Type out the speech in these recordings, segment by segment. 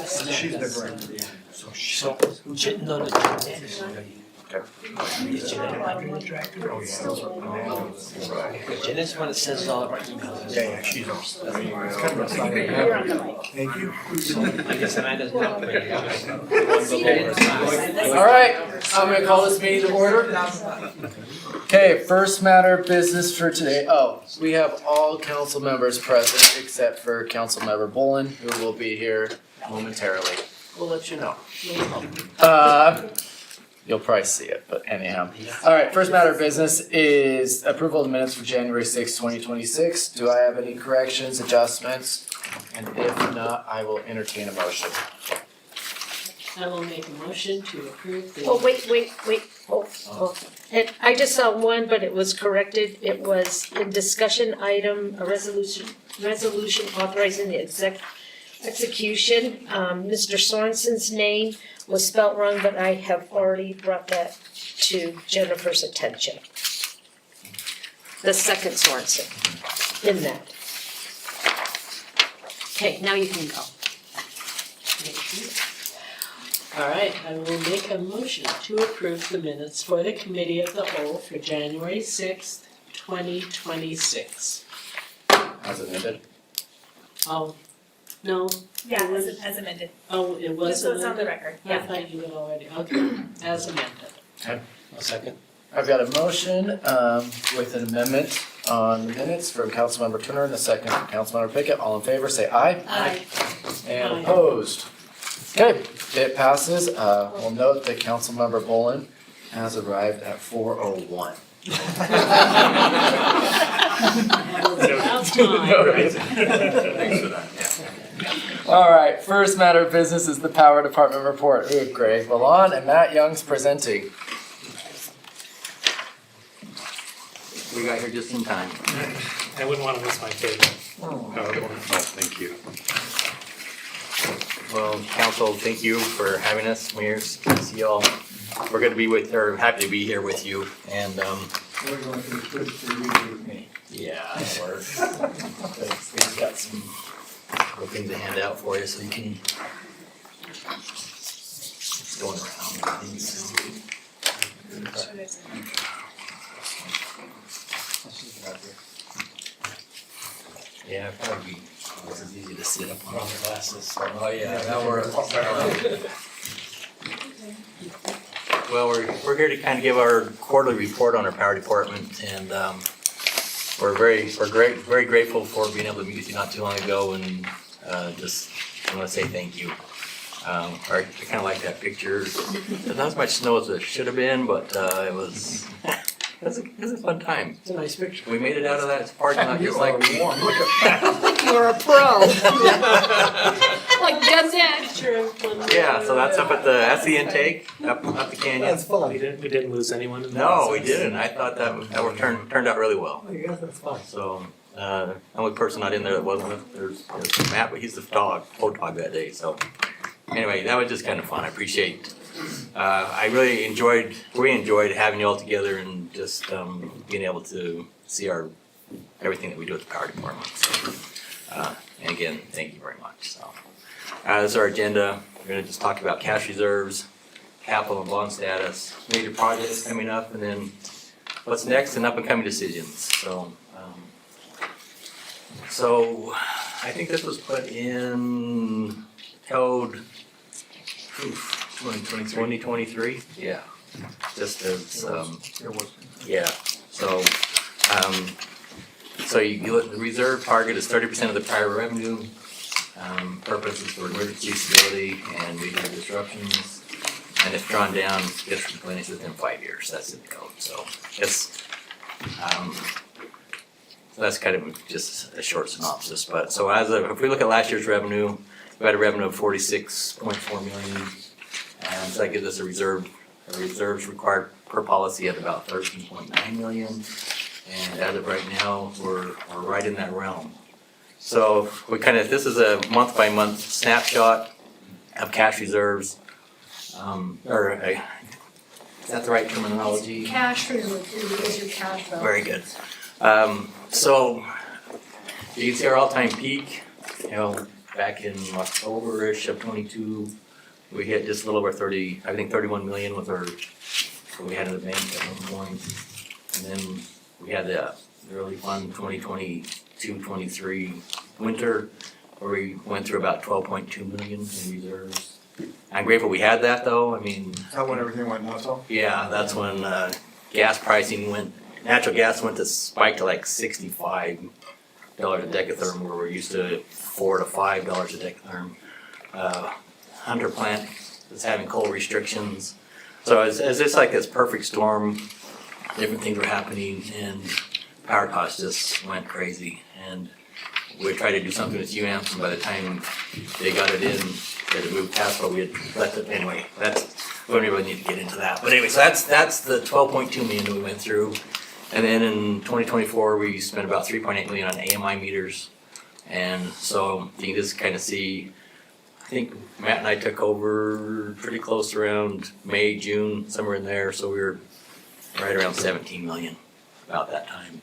She's the director. So, no, no. Janet's the one that sends all of our emails. Yeah, she's on. It's kind of a You're on the mic. Thank you. I guess Amanda's not. All right, I'm gonna call this meeting to order. Okay, first matter of business for today. Oh, we have all council members present except for Councilmember Bolin, who will be here momentarily. We'll let you know. You'll probably see it, but anyhow. All right, first matter of business is approval of the minutes for January 6, 2026. Do I have any corrections, adjustments? And if not, I will entertain a motion. I will make a motion to approve the. Oh, wait, hold. And I just saw one, but it was corrected. It was in discussion item, a resolution authorizing the execution. Mr. Sorensen's name was spelt wrong, but I have already brought that to Jennifer's attention. The second Sorensen in that. Okay, now you can go. Thank you. All right, I will make a motion to approve the minutes for the committee of the whole for January 6th, 2026. As amended. Oh, no, Yeah, as amended. oh, it was So it's on the amended? record, I yeah. thought you had already, okay, as amended. A second. I've got a motion with an amendment on the minutes from Councilmember Turner and a second from Councilmember Pickett. All in favor, say aye. Aye. And Aye. opposed? Okay, it passes. We'll note that Councilmember Bolin has arrived at 4:01. About time. Thanks for that, yeah. All right, first matter of business is the Power Department report. We have Greg Lalonde and Matt Young's presenting. We got here just in time. I wouldn't want to miss my favorite. Thank you. Well, council, thank you for having us. We're see y'all. We're going to be happy to be here with you. And We're going to put the review. yeah, we've got some little things to hand out for you, so you can. It's going around. Yeah, probably. This is easy to sit up on. Wrong glasses. Oh, yeah, now we're. Well, we're here to kind of give our quarterly report on our power department, and we're very grateful for being able to meet with you not too long ago, and just want to say thank you. I kind of like that picture. There's not as much snow as there should have been, but it was it was a fun time. It's a nice picture. We made it out of that parking lot just like we. You're a pro. Like just that. Sure, one Yeah, so that's that's the intake up the canyon. We didn't lose anyone in the No, we process. didn't. I thought that turned out really well. Oh, yeah, that's fine. So, the only person not in there that wasn't with, there's Matt, but he's the photog that day, so. Anyway, that was just kind of fun. I appreciate, we enjoyed having you all together and just, being able to see everything that we do at the power department, so. And again, thank you very much, so. This is our agenda. We're gonna just talk about cash reserves, capital and bond status, major projects coming up, and then what's next and up and coming decisions, so I think this was put in code 2023, yeah, just as, yeah, so you look, the reserve target is 30% of the prior revenue, purposes for emergency stability and major disruptions, and if drawn down, gets replenished within 5 years, that's in the code, so it's, so that's kind of just a short synopsis, but so if we look at last year's revenue, we had a revenue of 46.4 million, and so that gives us a reserves required per policy at about 13.9 million, and as of right now, we're right in that realm. So this is a month by month snapshot of cash reserves, is that the right terminology? Cash reserve, is your cash balance. Very good. So you can see our all-time peak, back in October-ish of 22, we hit just a little over 31 million with our, what we had in the bank at one point. And then we had the really fun 2022-23 winter, where we went through about 12.2 million in reserves. I'm grateful we had that though. I mean, Is that when everything went nuts off? yeah, that's when gas pricing natural gas went to spike to like $65 a decatherm, where we're used to $4 to $5 a decatherm. Hunter plant is having coal restrictions. So it's just like this perfect storm. Different things were happening and power costs just went crazy. And we tried to do something with UAMPS, and by the time they got it in, they had to move past what we had left it. Anyway, we don't really need to get into that. But anyway, so that's the 12.2 million that we went through. And then in 2024, we spent about 3.8 million on AMI meters. And so you can just kind of see, I think Matt and I took over pretty close around May, June, somewhere in there. So we were right around 17 million about that time.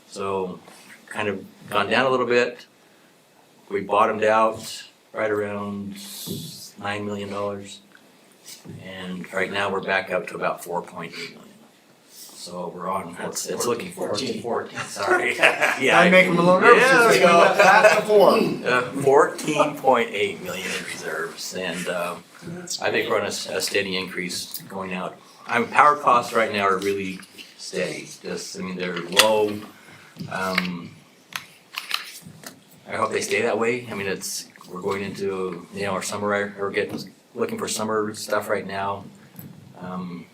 So kind of gone down a little bit. We bottomed out right around $9 million. And right now we're back up to about 4.8 million. So we're on, it's looking 14, sorry. Yeah. I make them a little nervous. Yeah, there we We went go. back before. 14.8 million in reserves, and I think we're on a steady increase going out. Power costs right now are really steady, they're low. I hope they stay that way. I mean, we're going into, our summer, we're looking for summer stuff right now.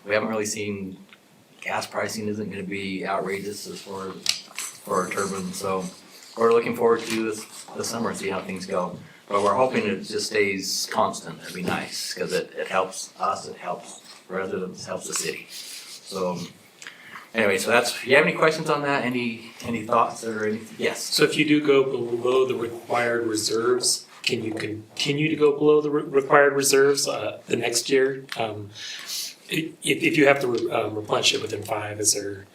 We haven't really seen, gas pricing isn't gonna be outrageous as far as for our turbines, so we're looking forward to the summer and see how things go. But we're hoping it just stays constant. It'd be nice, because it helps us, it helps residents, helps the city. So anyway, so you have any questions on that? Any thoughts or anything? Yes. So if you do go below the required reserves, can you continue to go below the required reserves the next year? If you have to replenish it within 5, is there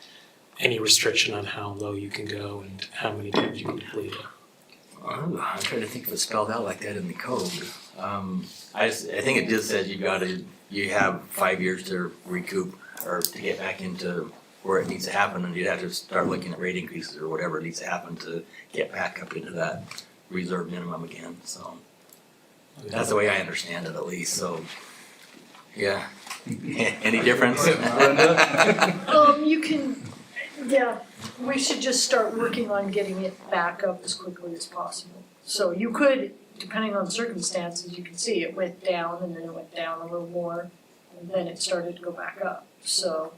any restriction on how low you can go and how many times you can deplete it? I'm trying to think if it's spelled out like that in the code. I think it just says you have 5 years to recoup or to get back into where it needs to happen, and you'd have to start looking at rate increases or whatever needs to happen to get back up into that reserve minimum again. So that's the way I understand it, at least. So yeah. Any difference? You can, we should just start working on getting it back up as quickly as possible. So you could, depending on circumstances, you can see it went down and then it went down a little more and then it started to go back up. So,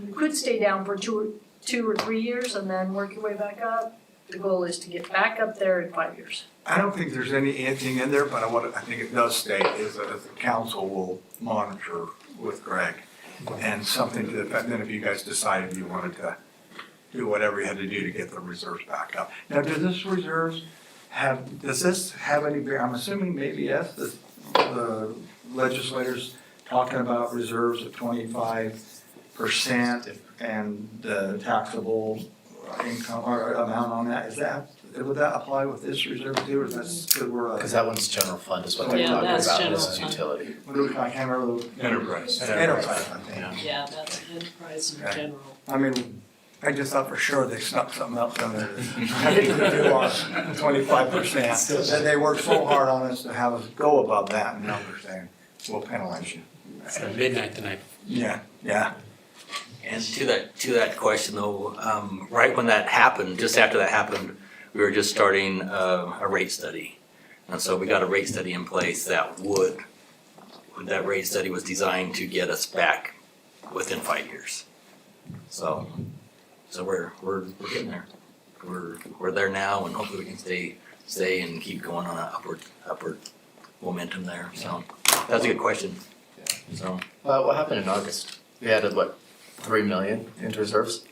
you could stay down for 2 or 3 years and then work your way back up. The goal is to get back up there in 5 years. I don't think there's anything in there, but what I think it does state is that the council will monitor with Greg. And something to the effect, then if you guys decided you wanted to do whatever you had to do to get the reserves back up. Now, does this have any, I'm assuming maybe yes, the legislators talking about reserves at 25% and the taxable income or amount on that, would that apply with this reserve too, or is that, Because that one's general fund is what they're Yeah, talking that's about, general this is fund. utility. what do we, I can't remember the. Enterprise. Enterprise, I think. Yeah, that's enterprise in Okay. general. I mean, I just thought for sure they snuck something else in there. I didn't do our 25%. And they worked so hard on us to have us go above that, and now they're saying, we'll penalize you. It's at midnight the night. Yeah. And to that question though, right when that happened, just after that happened, we were just starting a rate study. And so we got a rate study in place that rate study was designed to get us back within 5 years. So we're getting there. We're there now, and hopefully we can stay and keep going on an upward momentum there. So that's a good question. So What happened in August? We added 3 million into reserves?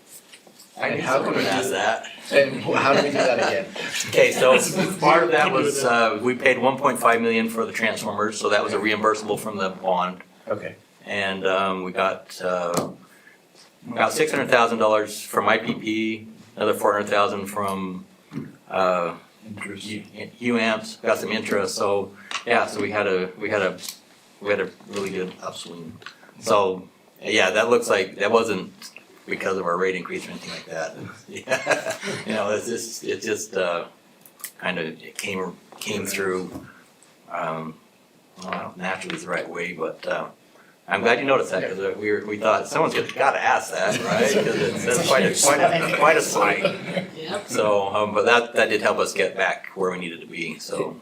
I And knew how someone can we would do ask that. And how do we do that again? Okay, so part of that was, we paid 1.5 million for the transformers, so that was a reimbursable from the bond. Okay. And we got about $600,000 from IPP, another $400,000 from UAMPS, got some interest, so, yeah, so we had a really good upswing. So, yeah, that looks like, that wasn't because of our rate increase or anything like that. Yeah, you know, it just kind of, it came through, well, naturally is the right way, but, I'm glad you noticed that, because we thought, someone's gotta ask that, right? Because that's quite a spike. Yep. So, but that did help us get back where we needed to be, so.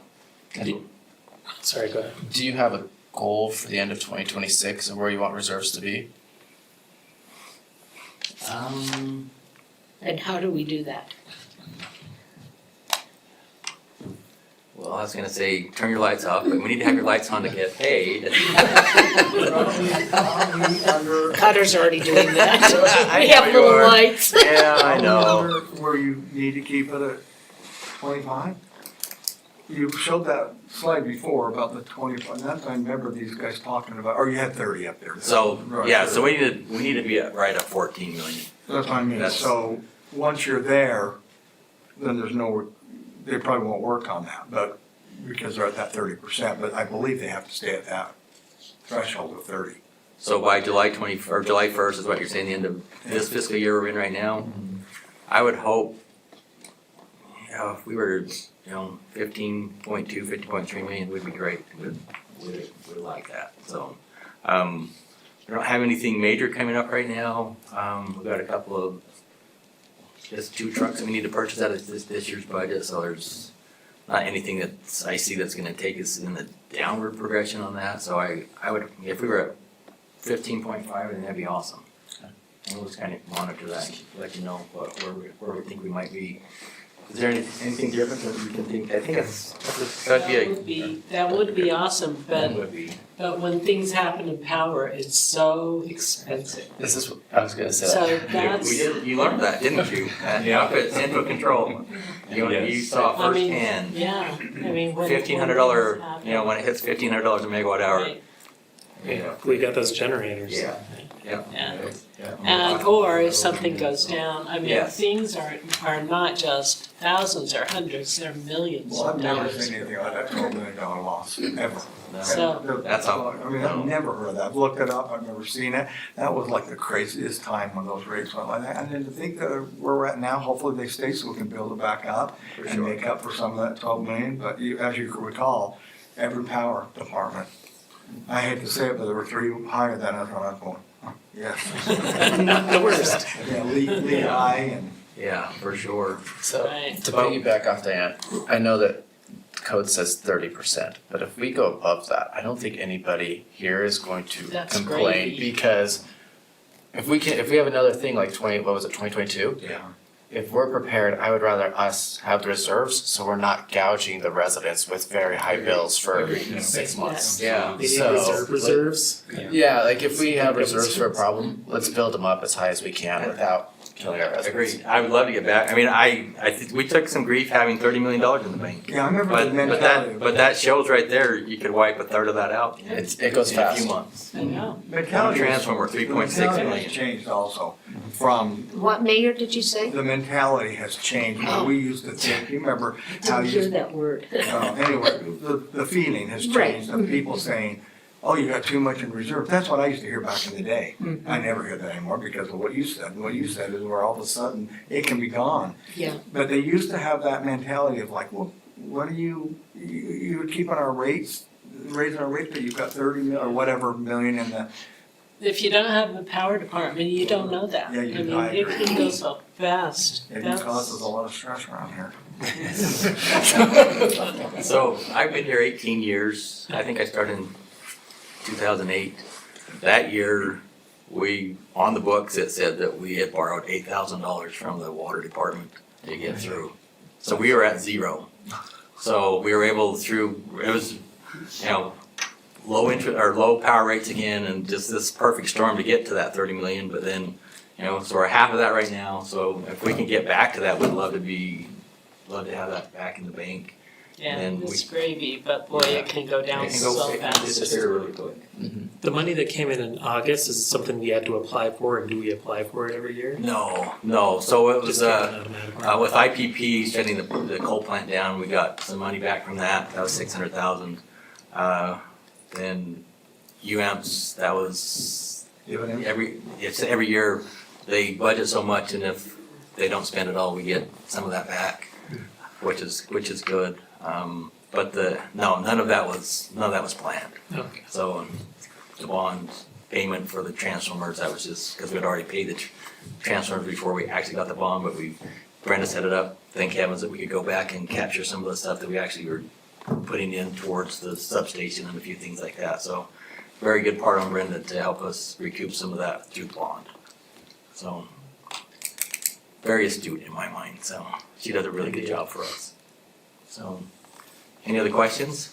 Sorry, go ahead. Do you have a goal for the end of 2026 of where you want reserves to be? And how do we do that? Well, I was gonna say, turn your lights off, but we need to have your lights on to get paid. Cutter's already doing that. I We know have you little are. lights. Yeah, I know. Wonder where you need to keep it at 25? You showed that slide before about the 25, and that's, I remember these guys talking about, or you had 30 up there. So, Right. yeah, so we need to be right at 14 million. That's what I mean, That's- so, once you're there, then there's no, they probably won't work on that, but, because they're at that 30%, but I believe they have to stay at that threshold of 30. So by July 1st is what you're saying, the end of this fiscal year we're in right now? I would hope, you know, if we were, 15.2, 15.3 million would be great. We'd like that, so. We don't have anything major coming up right now. We've got a couple of, just 2 trucks that we need to purchase out of this year's budget, so there's not anything that I see that's gonna take us in the downward progression on that, so I would, if we were at 15.5, then that'd be awesome. And we'll just kind of monitor that, and let you know where we think we might be. Is there anything different that we can think? I think That would be awesome, that but would be. when things happen in power, it's so expensive. This is, I was gonna say So that. that's, You learned that, didn't you? Up at Central Control. You saw I mean, firsthand. yeah, I mean, when. $1,500, things happen- when it hits $1,500 a megawatt hour. Right, Yeah. We got those generators. Yeah. and, or if something goes down, I mean, Yes. things are not just thousands or hundreds, they're millions Well, I've of never dollars. seen anything like that $12 million loss, ever. So- That's all. I mean, I've never heard of that. I've looked it up, I've never seen it. That was like the craziest time when those rates went like that. And then to think that where we're at now, hopefully they stay so we can build it back up For and sure. make up for some of that 12 million. But as you recall, every power department, I hate to say it, but there were 3 higher than us when I was going, oh, yes. Not the worst. Yeah, Lehigh and. Yeah, for sure. So, Right. to piggyback off Diane, I know that the code says 30%, but if we go above that, I don't think anybody here is going to That's complain, great. because if we have another thing like 2022? Yeah. If we're prepared, I would rather us have the reserves, so we're not gouging the residents with very high bills for 6 months. Yeah. They need So, reserves. Yeah, like if we have reserves for a problem, let's build them up as high as we can without killing our residents. Agreed. I would love to get back. I mean, I think we took some grief having $30 million in the bank. Yeah, I remember the But mentality. but that shows right there, you could wipe a third of that out in It goes in a fast. few months. I know. Mentality has- Transformer, 3.6 the mentality million. has changed also from, What mayor did you say? the mentality has changed. When we used to think, you remember how Didn't you hear that word. Anyway, the feeling has Right. changed of people saying, oh, you got too much in reserve. That's what I used to hear back in the day. I never hear that anymore because of what you said. And what you said is where all of a sudden it can be gone. Yeah. But they used to have that mentality of like, well, what are you were keeping our rates, raising our rates, but you've got 30 mil or whatever million in the, If you don't have the power department, you don't know that. Yeah, I you- mean, I it agree. can go so fast. it That's- causes a lot of stress around here. So I've been here 18 years. I think I started in 2008. That year, on the books, it said that we had borrowed $8,000 from the water department to get through. So we were at 0. So we were able it was, low interest, or low power rates again, and just this perfect storm to get to that 30 million, but then, so we're half of that right now. So if we can get back to that, we'd love to have that back in the bank. Yeah, And it's gravy, but boy, it can go down It can go, so it fast. disappear really quick. The money that came in August is something we had to apply for, and do we apply for it every year? No, so it was, Just get an automatic. with IPP shutting the coal plant down, we got some money back from that, that was 600,000. Then UAMPS, that was Dividend? every year, they budget so much, and if they don't spend it all, we get some of that back, which is good. But none of that was planned. Okay. So the bond payment for the transformers, that was just because we'd already paid the transformers before we actually got the bond, but Brenda set it up, thank heavens that we could go back and capture some of the stuff that we actually were putting in towards the substation and a few things like that. So very good part on Brenda to help us recoup some of that through bond. So very astute in my mind, so she does a really good job for us. So, any other questions?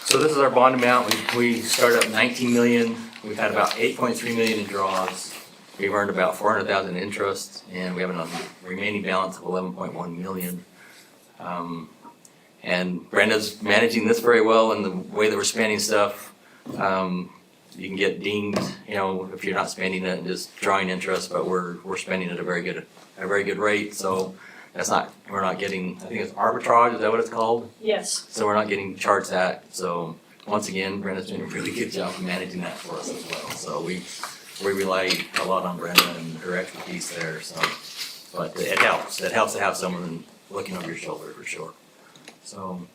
So this is our bond amount. We started up 19 million. We've had about 8.3 million in draws. We've earned about 400,000 in interest, and we have a remaining balance of 11.1 million. And Brenda's managing this very well in the way that we're spending stuff. You can get dinged, if you're not spending it and just drawing interest, but we're spending at a very good rate. So we're not getting, I think it's arbitrage, is that what it's called? Yes. So we're not getting charged that. So once again, Brenda's doing a really good job of managing that for us as well. So we rely a lot on Brenda and her expertise there. So, but it helps. It helps to have someone looking over your shoulder for sure. So,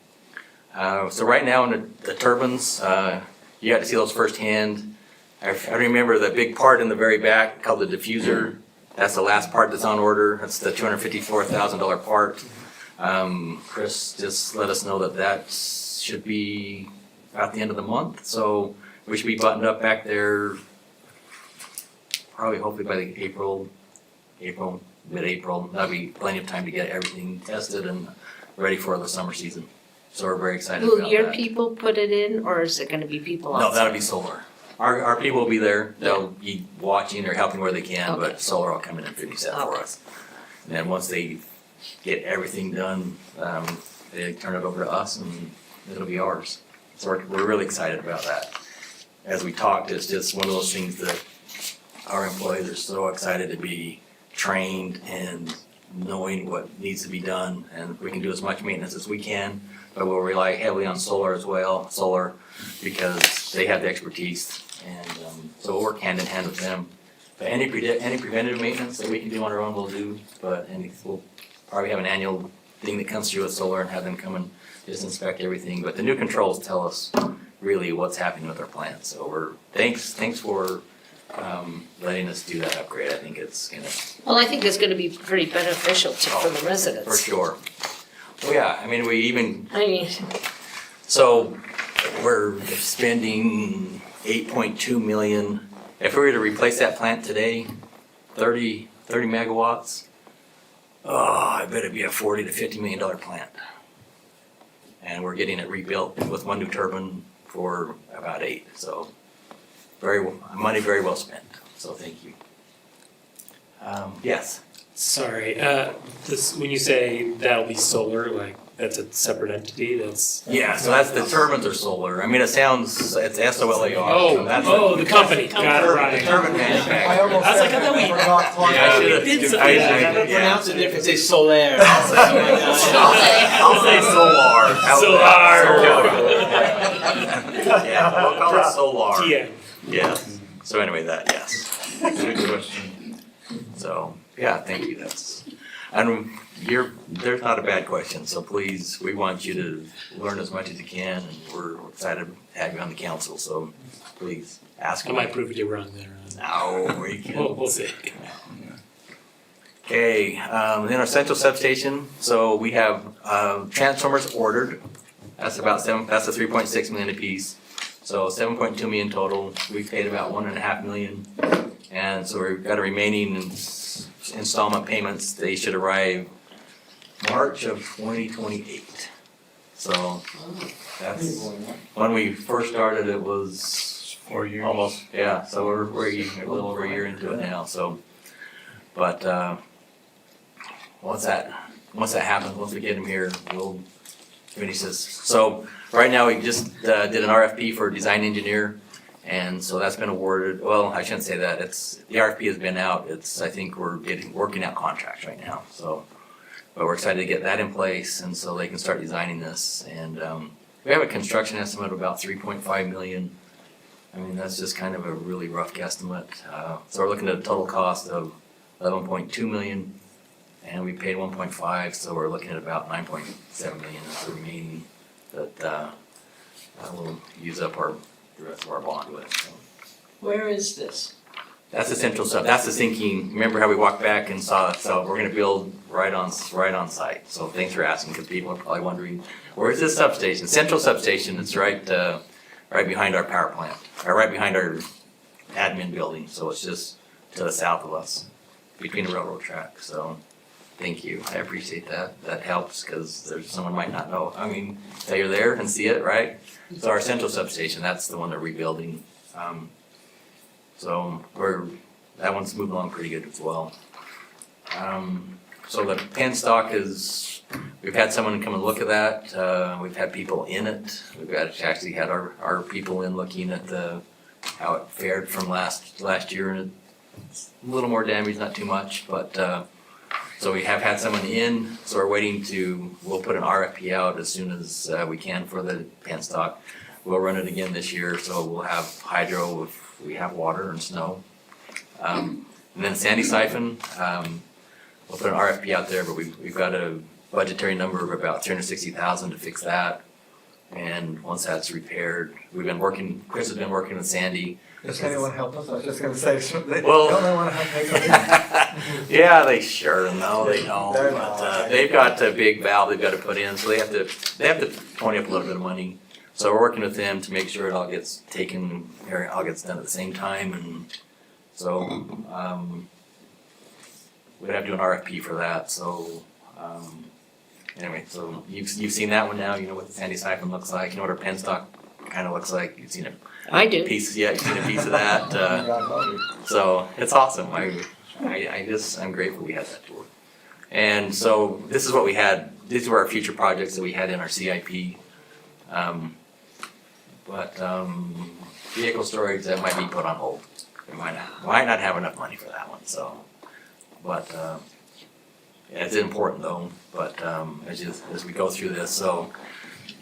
right now in the turbines, you got to see those firsthand. I remember the big part in the very back called the diffuser. That's the last part that's on order. That's the $254,000 part. Chris just let us know that should be about the end of the month. So we should be buttoned up back there probably hopefully by mid-April. That'll be plenty of time to get everything tested and ready for the summer season. So we're very excited about that. Will your people put it in, or is it gonna be people No, outside? that'll be solar. Our people will be there. They'll be watching or helping where they can, Okay. but solar will come in and finish that for Okay. us. And then once they get everything done, they turn it over to us and it'll be ours. So we're really excited about that. As we talked, it's just one of those things that our employees are so excited to be trained and knowing what needs to be done, and we can do as much maintenance as we can, but we'll rely heavily on solar as well, because they have the expertise, and so we'll work hand in hand with them. But any preventative maintenance that we can do on our own, we'll do, but we'll probably have an annual thing that comes through with solar and have them come and just inspect everything. But the new controls tell us really what's happening with our plant, so thanks for letting us do that upgrade. I think it's gonna. Well, I think it's gonna be pretty beneficial for the residents. For sure. Well, yeah, I mean, so we're spending 8.2 million. If we were to replace that plant today, 30 megawatts, I bet it'd be a $40 to $50 million plant. And we're getting it rebuilt with one new turbine for about 8, so money very well spent, so thank you. Yes? Sorry, when you say that'll be solar, like that's a separate entity, that's. Yeah, so the turbines are solar. I mean, it's SOLAR. so that's The company, got it the right. turbine manufacturer. I was like, I thought we. Yeah, I should've- We did something. I I should- gotta yeah. Pronounce it if it's a Solaire. I'll say solar. Solar. Yeah, we'll call it solar. TM. Yes. So anyway, yes. Good question. So, yeah, thank you. There's not a bad question, so please, we want you to learn as much as you can, and we're excited to have you on the council, so please ask. I might prove you wrong there. No, we can. We'll see. Okay, then our central substation, so we have transformers ordered. That's the 3.6 million apiece. So 7.2 million total. We've paid about 1.5 million. And so we've got a remaining installment payments. They should arrive March of 2028. So that's, when we first started, it was 4 years. almost, yeah, so we're a little over a year into it now, so. But once that happens, once we get him here, we'll finish this. So right now, we just did an RFP for a design engineer. And so that's been awarded, well, I shouldn't say that, the RFP has been out, I think we're working out contracts right now, so. But we're excited to get that in place, and so they can start designing this, and, we have a construction estimate of about 3.5 million. I mean, that's just kind of a really rough guesstimate, so we're looking at a total cost of 11.2 million, and we paid 1.5, so we're looking at about 9.7 million is the remaining that, we'll use up the rest of our bond with. So. Where is this? That's the central stuff. That's the thinking. Remember how we walked back and saw it? So we're gonna build right on site. So thanks for asking, because people are probably wondering, where's this substation? Central substation. It's right behind our power plant, or right behind our admin building. So it's just to the south of us, between the railroad track. So thank you. I appreciate that. That helps because someone might not know. I mean, so you're there and see it, right? So our central substation, that's the one they're rebuilding. So that one's moving along pretty good as well. So the pen stock we've had someone come and look at that. We've had people in it. We've actually had our people in looking at how it fared from last year, and it's a little more damage, not too much, but so we have had someone in, so we'll put an RFP out as soon as we can for the pen stock. We'll run it again this year, so we'll have hydro if we have water and snow. And then sandy siphon, we'll put an RFP out there, but we've got a budgetary number of about 360,000 to fix that. And once that's repaired, Chris has been working with Sandy. Does anyone help us? I was just gonna say, don't Well- they wanna help make Yeah, they sure, no, they don't, They're but, not. they've got a big valve they've gotta put in, so they have to pony up a little bit of money. So we're working with them to make sure it all gets all gets done at the same time, and so, we'd have to do an RFP for that, so, anyway, so you've seen that one now, you know what the sandy siphon looks like, you know what our pen stock kinda looks like, you've seen I do. you've seen a piece of that, so it's awesome. I'm grateful we had that tour. And so this is what we had. These were our future projects that we had in our CIP. Vehicle storage that might be put on hold. We might not have enough money for that one. So, but yeah, it's important though. But as we go through this, so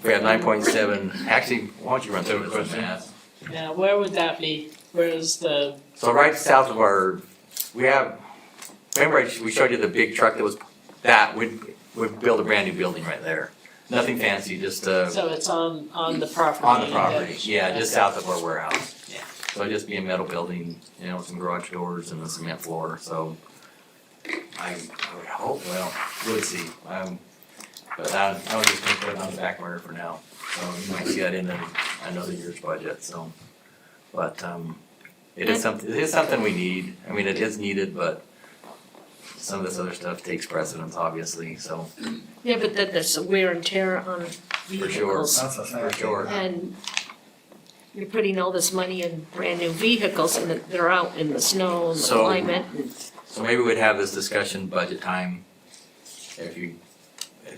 we have 9.7. Actually, why don't you run through the math? Now, where would that be? Where's the, So right south of remember we showed you the big truck we'd build a brand new building right there. Nothing fancy, just so it's on the property? on the property, that- yeah, just south of our warehouse. Yeah. So it'd just be a metal building, some garage doors and a cement floor, so I would hope, well, we'll see. But I was just gonna put it on the back burner for now, so you might see that in another year's budget, so. But, it is something we need, I mean, it is needed, but some of this other stuff takes precedence, obviously, so, Yeah, but then there's some wear and tear on for sure, vehicles. That's a for sure. And you're putting all this money in brand new vehicles and they're out in the snow and the So- climate. So maybe we'd have this discussion budget time, it'd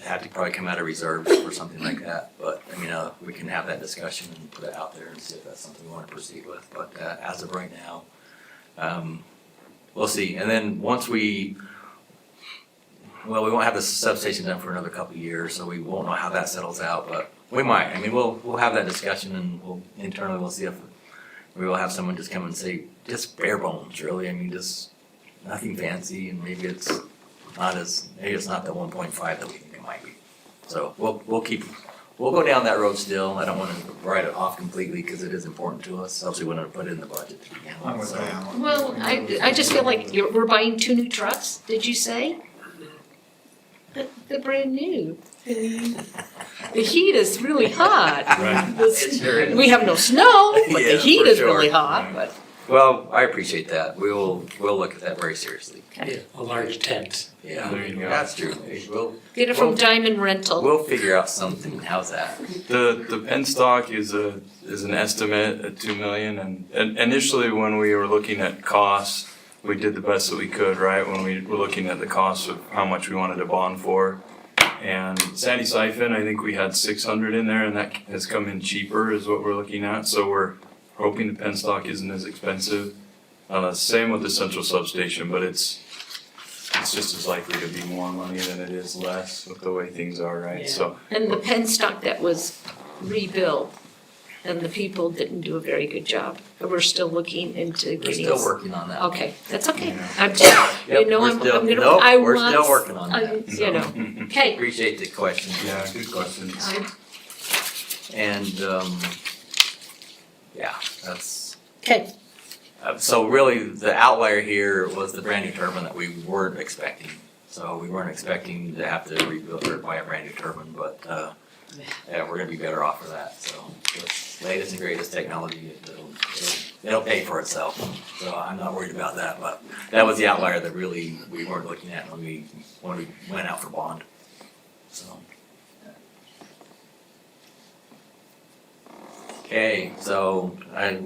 have to probably come out of reserves or something like that, but, I mean, we can have that discussion and put it out there and see if that's something we wanna proceed with, but, as of right now, we'll see, and then once we won't have the substation done for another couple of years, so we won't know how that settles out, but we might, I mean, we'll have that discussion and we'll see if we will have someone just come and say, just bare bones, really, I mean, just nothing fancy, and maybe it's not the 1.5 that we think it might be. So we'll go down that road still. I don't wanna write it off completely, cause it is important to us, else we wouldn't have put it in the budget to begin I'm with, with so. that. Well, I just feel like we're buying 2 new trucks, did you say? They're brand new. The heat is really hot. Right. This- It sure is. We have no snow, but Yeah, the heat for is sure. really hot, but. Well, I appreciate that. We'll look at that very seriously. Yeah, a large tent. Yeah, There you go. that's true. Get it from Well- Diamond Rental. We'll figure out something. How's that? The pen stock is an estimate at 2 million, and initially when we were looking at costs, we did the best that we could, right, when we were looking at the cost of how much we wanted to bond for. And Sandy Siphon, I think we had 600 in there, and that has come in cheaper is what we're looking at, so we're hoping the penstock isn't as expensive. Same with the central substation, but it's just as likely to be more money than it is less with the way things are, right? Yeah. So And the penstock that was rebuilt, and the people didn't do a very good job. We're still looking into We're getting. still working on that. Okay, that's okay. Yeah. I'm just, Yep, you know, we're I'm still- gonna, nope, I we're want. still working on that, You know, okay. Appreciate the question. yeah, good questions. And, yeah, that's, Okay, so really the outlier here was the brand new turbine that we weren't expecting. So we weren't expecting to have to rebuild or buy a brand new turbine, but, yeah, we're gonna be better off for that, so. With latest and greatest technology, it'll pay for itself, so I'm not worried about that, but that was the outlier that really we weren't looking at when we went out for bond, so. Okay, so I don't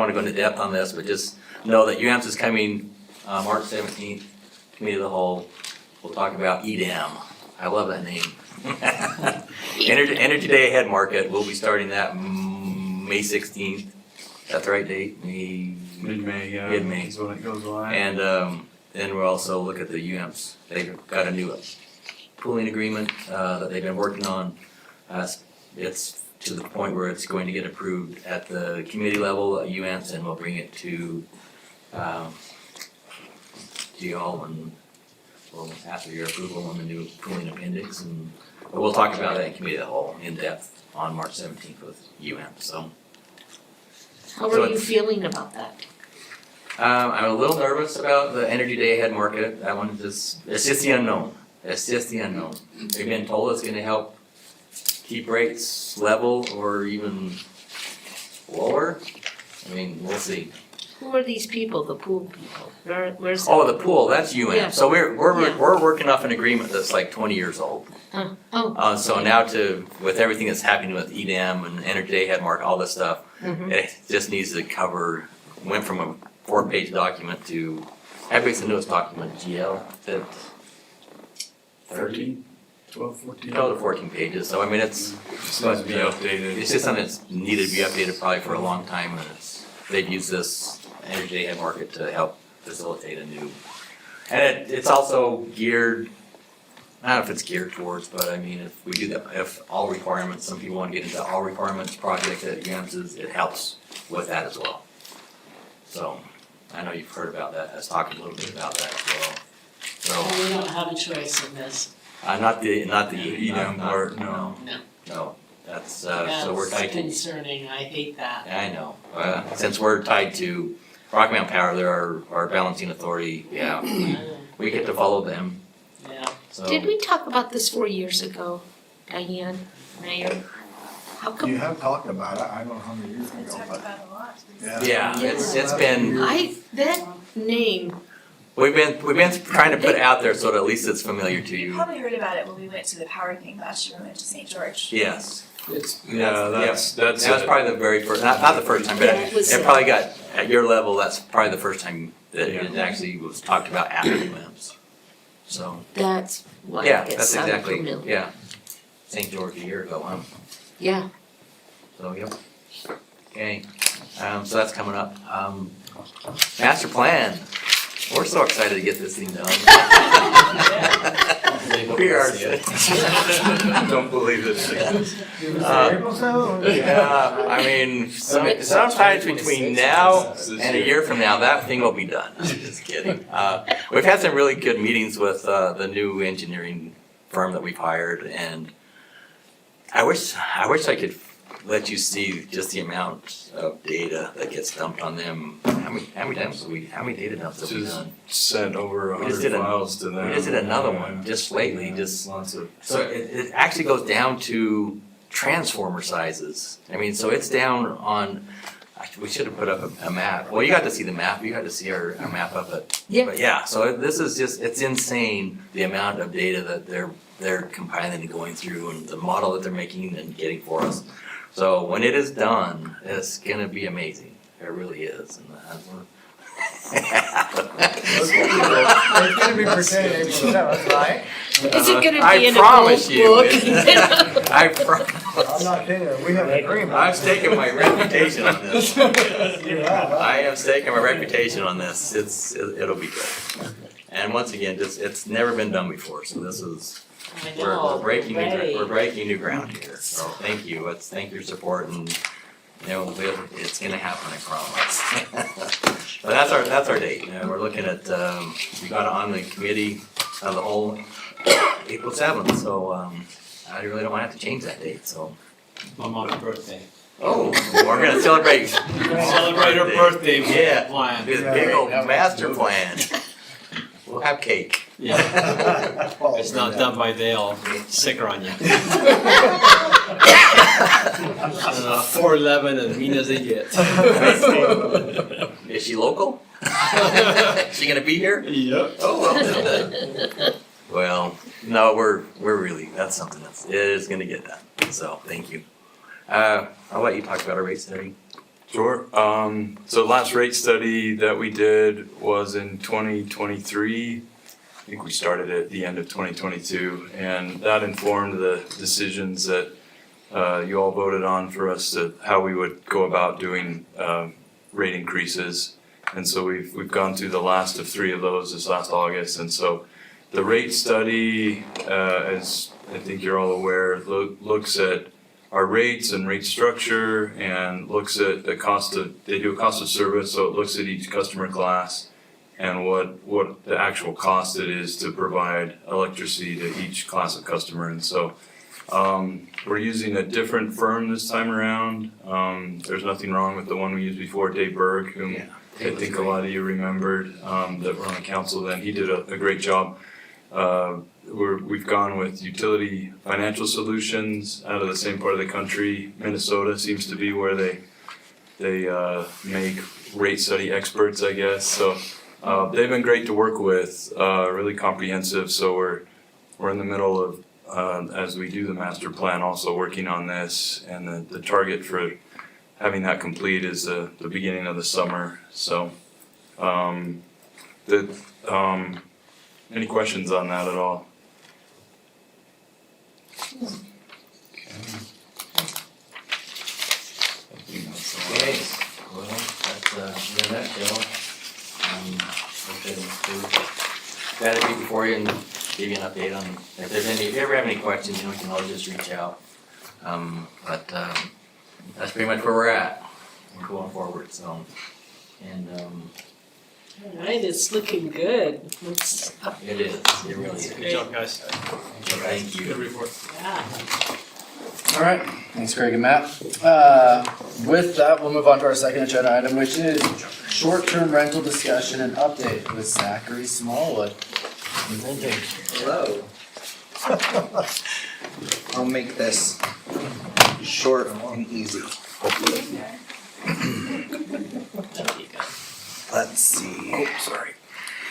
wanna go into depth on this, but just know that UAMPS is coming, March 17th, Committee of the Whole. We'll talk about EDAM. I love that name. Energy Day Ahead Market, we'll be starting that May 16th. That's the right date, Mid-May, yeah. Mid-May. Is when it goes live. And then we'll also look at the UAMPS. They've got a new pooling agreement that they've been working on. It's to the point where it's going to get approved at the committee level at UAMPS, and we'll bring it to y'all and we'll ask for your approval on the new pooling appendix, and we'll talk about that in committee of the whole in depth on March 17th with UAMPS. So how So are you it's- feeling about that? I'm a little nervous about the Energy Day Ahead Market. That one it's just the unknown. It's just the unknown. We've been told it's gonna help keep rates level or even lower. I mean, we'll see. Who are these people, the pool people? Where's? Oh, the pool, that's Yeah. UAMPS. So Yeah. we're working off an agreement that's like 20 years old. Oh. So now with everything that's happening with EDAM and Energy Day Ahead Market, all this stuff, Mhm. it just needs to cover, went from a 4-page document to, how big's the newest document, GL? That 13, 12, 14. 12 to 14 pages, so I mean, it's Just needs to be updated. it's just something that's needed to be updated probably for a long time, and they've used this Energy Day Ahead Market to help facilitate a new. And it's also geared, I don't know if it's geared towards, but I mean, if we do that, if all requirements, some people want to get into all requirements project at UAMPS, it helps with that as well. So, I know you've heard about that, I was talking a little bit about that as well. So, And we don't have a choice in this. not the EDAM part, no. No, that's, so we're That's tied to. concerning, I hate that. I know, since we're tied to Rocky Mountain Power, they're our balancing authority, yeah, we get to follow them, Yeah, so. Did we talk about this 4 years ago, Diane, Mayor? How You come, have talked about it, I don't know how many years ago, but. Yeah, it's been, that name, we've been trying to put it out there so that at least it's familiar to You you, probably heard about it when we went to the power thing last year, when we went to St. George. yes. Yeah, that's That was probably the very first, not the first time, but Yeah, it was- it probably got, at your level, that's probably the first time that it actually was talked about after UAMPS. So, that's why yeah, it that's sounded exactly, familiar. yeah, St. George a year ago, huh? Yeah, So, yep. Okay, so that's coming up. Master plan, we're so excited to get this thing done. We are. Don't believe it. Yeah, I mean, sometimes between now and a year from now, that thing will be done. I'm just kidding. We've had some really good meetings with the new engineering firm that we've hired, and I wish I could let you see just the amount of data that gets dumped on them. How many data dumps have we Just done? sent over We just 100 did a- files to them. We just did another Yeah. one just lately, Yeah, just lots of. so it actually goes down to transformer sizes. I mean, so it's down on, we should have put up a map. Well, you got to see the map, you got to see our map up at. Yeah. But yeah, so this is just, it's insane, the amount of data that they're compiling and going through and the model that they're making and getting for us. So when it is done, it's gonna be amazing. It really is. And It's gonna be pertaining to April 7th, right? Is it gonna I be in a promise gold you, book? I I'm promise. not kidding, we have an agreement. I'm staking my reputation on this. You have, huh? I am staking my reputation on this. It'll be good. And once again, it's never been done before, so this is, I we're know, breaking ready. we're breaking new ground here. So thank you. Thank your support, and you know it's gonna happen. I promise. But that's our date. You know, we're looking at we got on the committee of the whole April 7th. So I really don't want to have to change that date. So. My mom's birthday. Oh, we're gonna celebrate. Celebrate her birthday. Yeah. Plan. This big old master plan. We'll have cake. Yeah. If it's not done by day, I'll sicker on you. 411 as mean as they get. Is she local? Is she gonna be here? Yep. Oh, well. Well, no, we're really, that's something it is gonna get done. So, thank you. I'll let you talk about our rate study. Sure. So last rate study that we did was in 2023. I think we started at the end of 2022, and that informed the decisions that you all voted on for us to how we would go about doing rate increases. And so we've gone through the last of 3 of those this last August, and so the rate study, as I think you're all aware, looks at our rates and rate structure and looks at the cost of, they do a cost of service, so it looks at each customer class and what the actual cost it is to provide electricity to each class of customer. And so we're using a different firm this time around. There's nothing wrong with the one we used before, Dave Berg, whom I think a lot of you remembered that were on the council then. He did a great job. We've gone with Utility Financial Solutions out of the same part of the country. Minnesota seems to be where they make rate study experts, I guess. So they've been great to work with, really comprehensive. So we're in the middle of, as we do the master plan, also working on this. And the target for having that complete is the beginning of the summer. So any questions on that at all? Okay, well, that's in a nutshell. That'll be before you and give you an update on, if you ever have any questions, you can always just reach out. But that's pretty much where we're at, we're going forward, so. And Alright, it's looking good. It's, it is, it really is. Good job, guys. Thank you. Good report. yeah. All right, thanks Greg and Matt. With that, we'll move on to our second agenda item, which is short-term rental discussion and update with Zachary Smallwood. Hello. I'll make this short and easy. Let's see. Oh, sorry.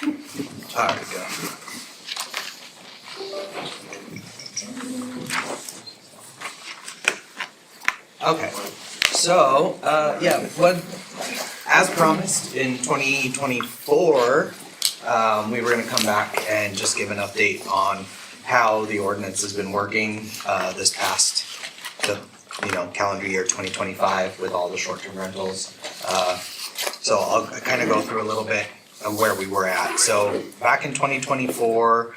There we go. Okay, so, as promised, in 2024, we were gonna come back and just give an update on how the ordinance has been working, this past, calendar year 2025 with all the short-term rentals. So I'll kind of go through a little bit of where we were at. So back in 2024,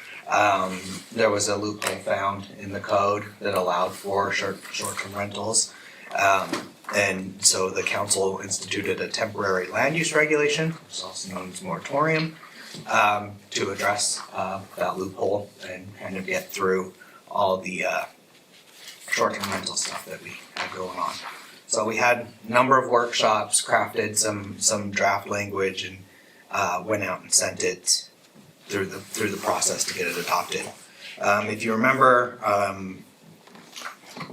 there was a loophole found in the code that allowed for short-term rentals. And so the council instituted a temporary land use regulation, which is also known as moratorium, to address that loophole and kind of get through all the short-term rental stuff that we had going on. So we had a number of workshops, crafted some draft language, and went out and sent it through the process to get it adopted. If you remember,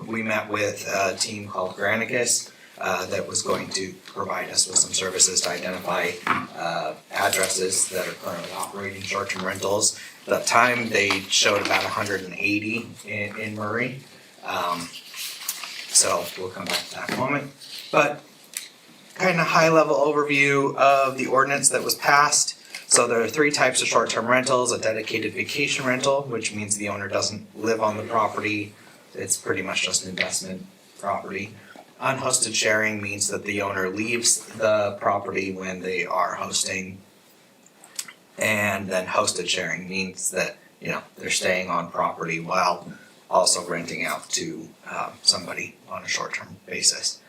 we met with a team called Granicus that was going to provide us with some services to identify addresses that are currently operating short-term rentals. At that time, they showed about 180 in Murray. So we'll come back to that moment. But kind of high-level overview of the ordinance that was passed. So there are 3 types of short-term rentals: a dedicated vacation rental, which means the owner doesn't live on the property. It's pretty much just an investment property. Unhosted sharing means that the owner leaves the property when they are hosting. And then hosted sharing means that, they're staying on property while also renting out to somebody on a short-term basis.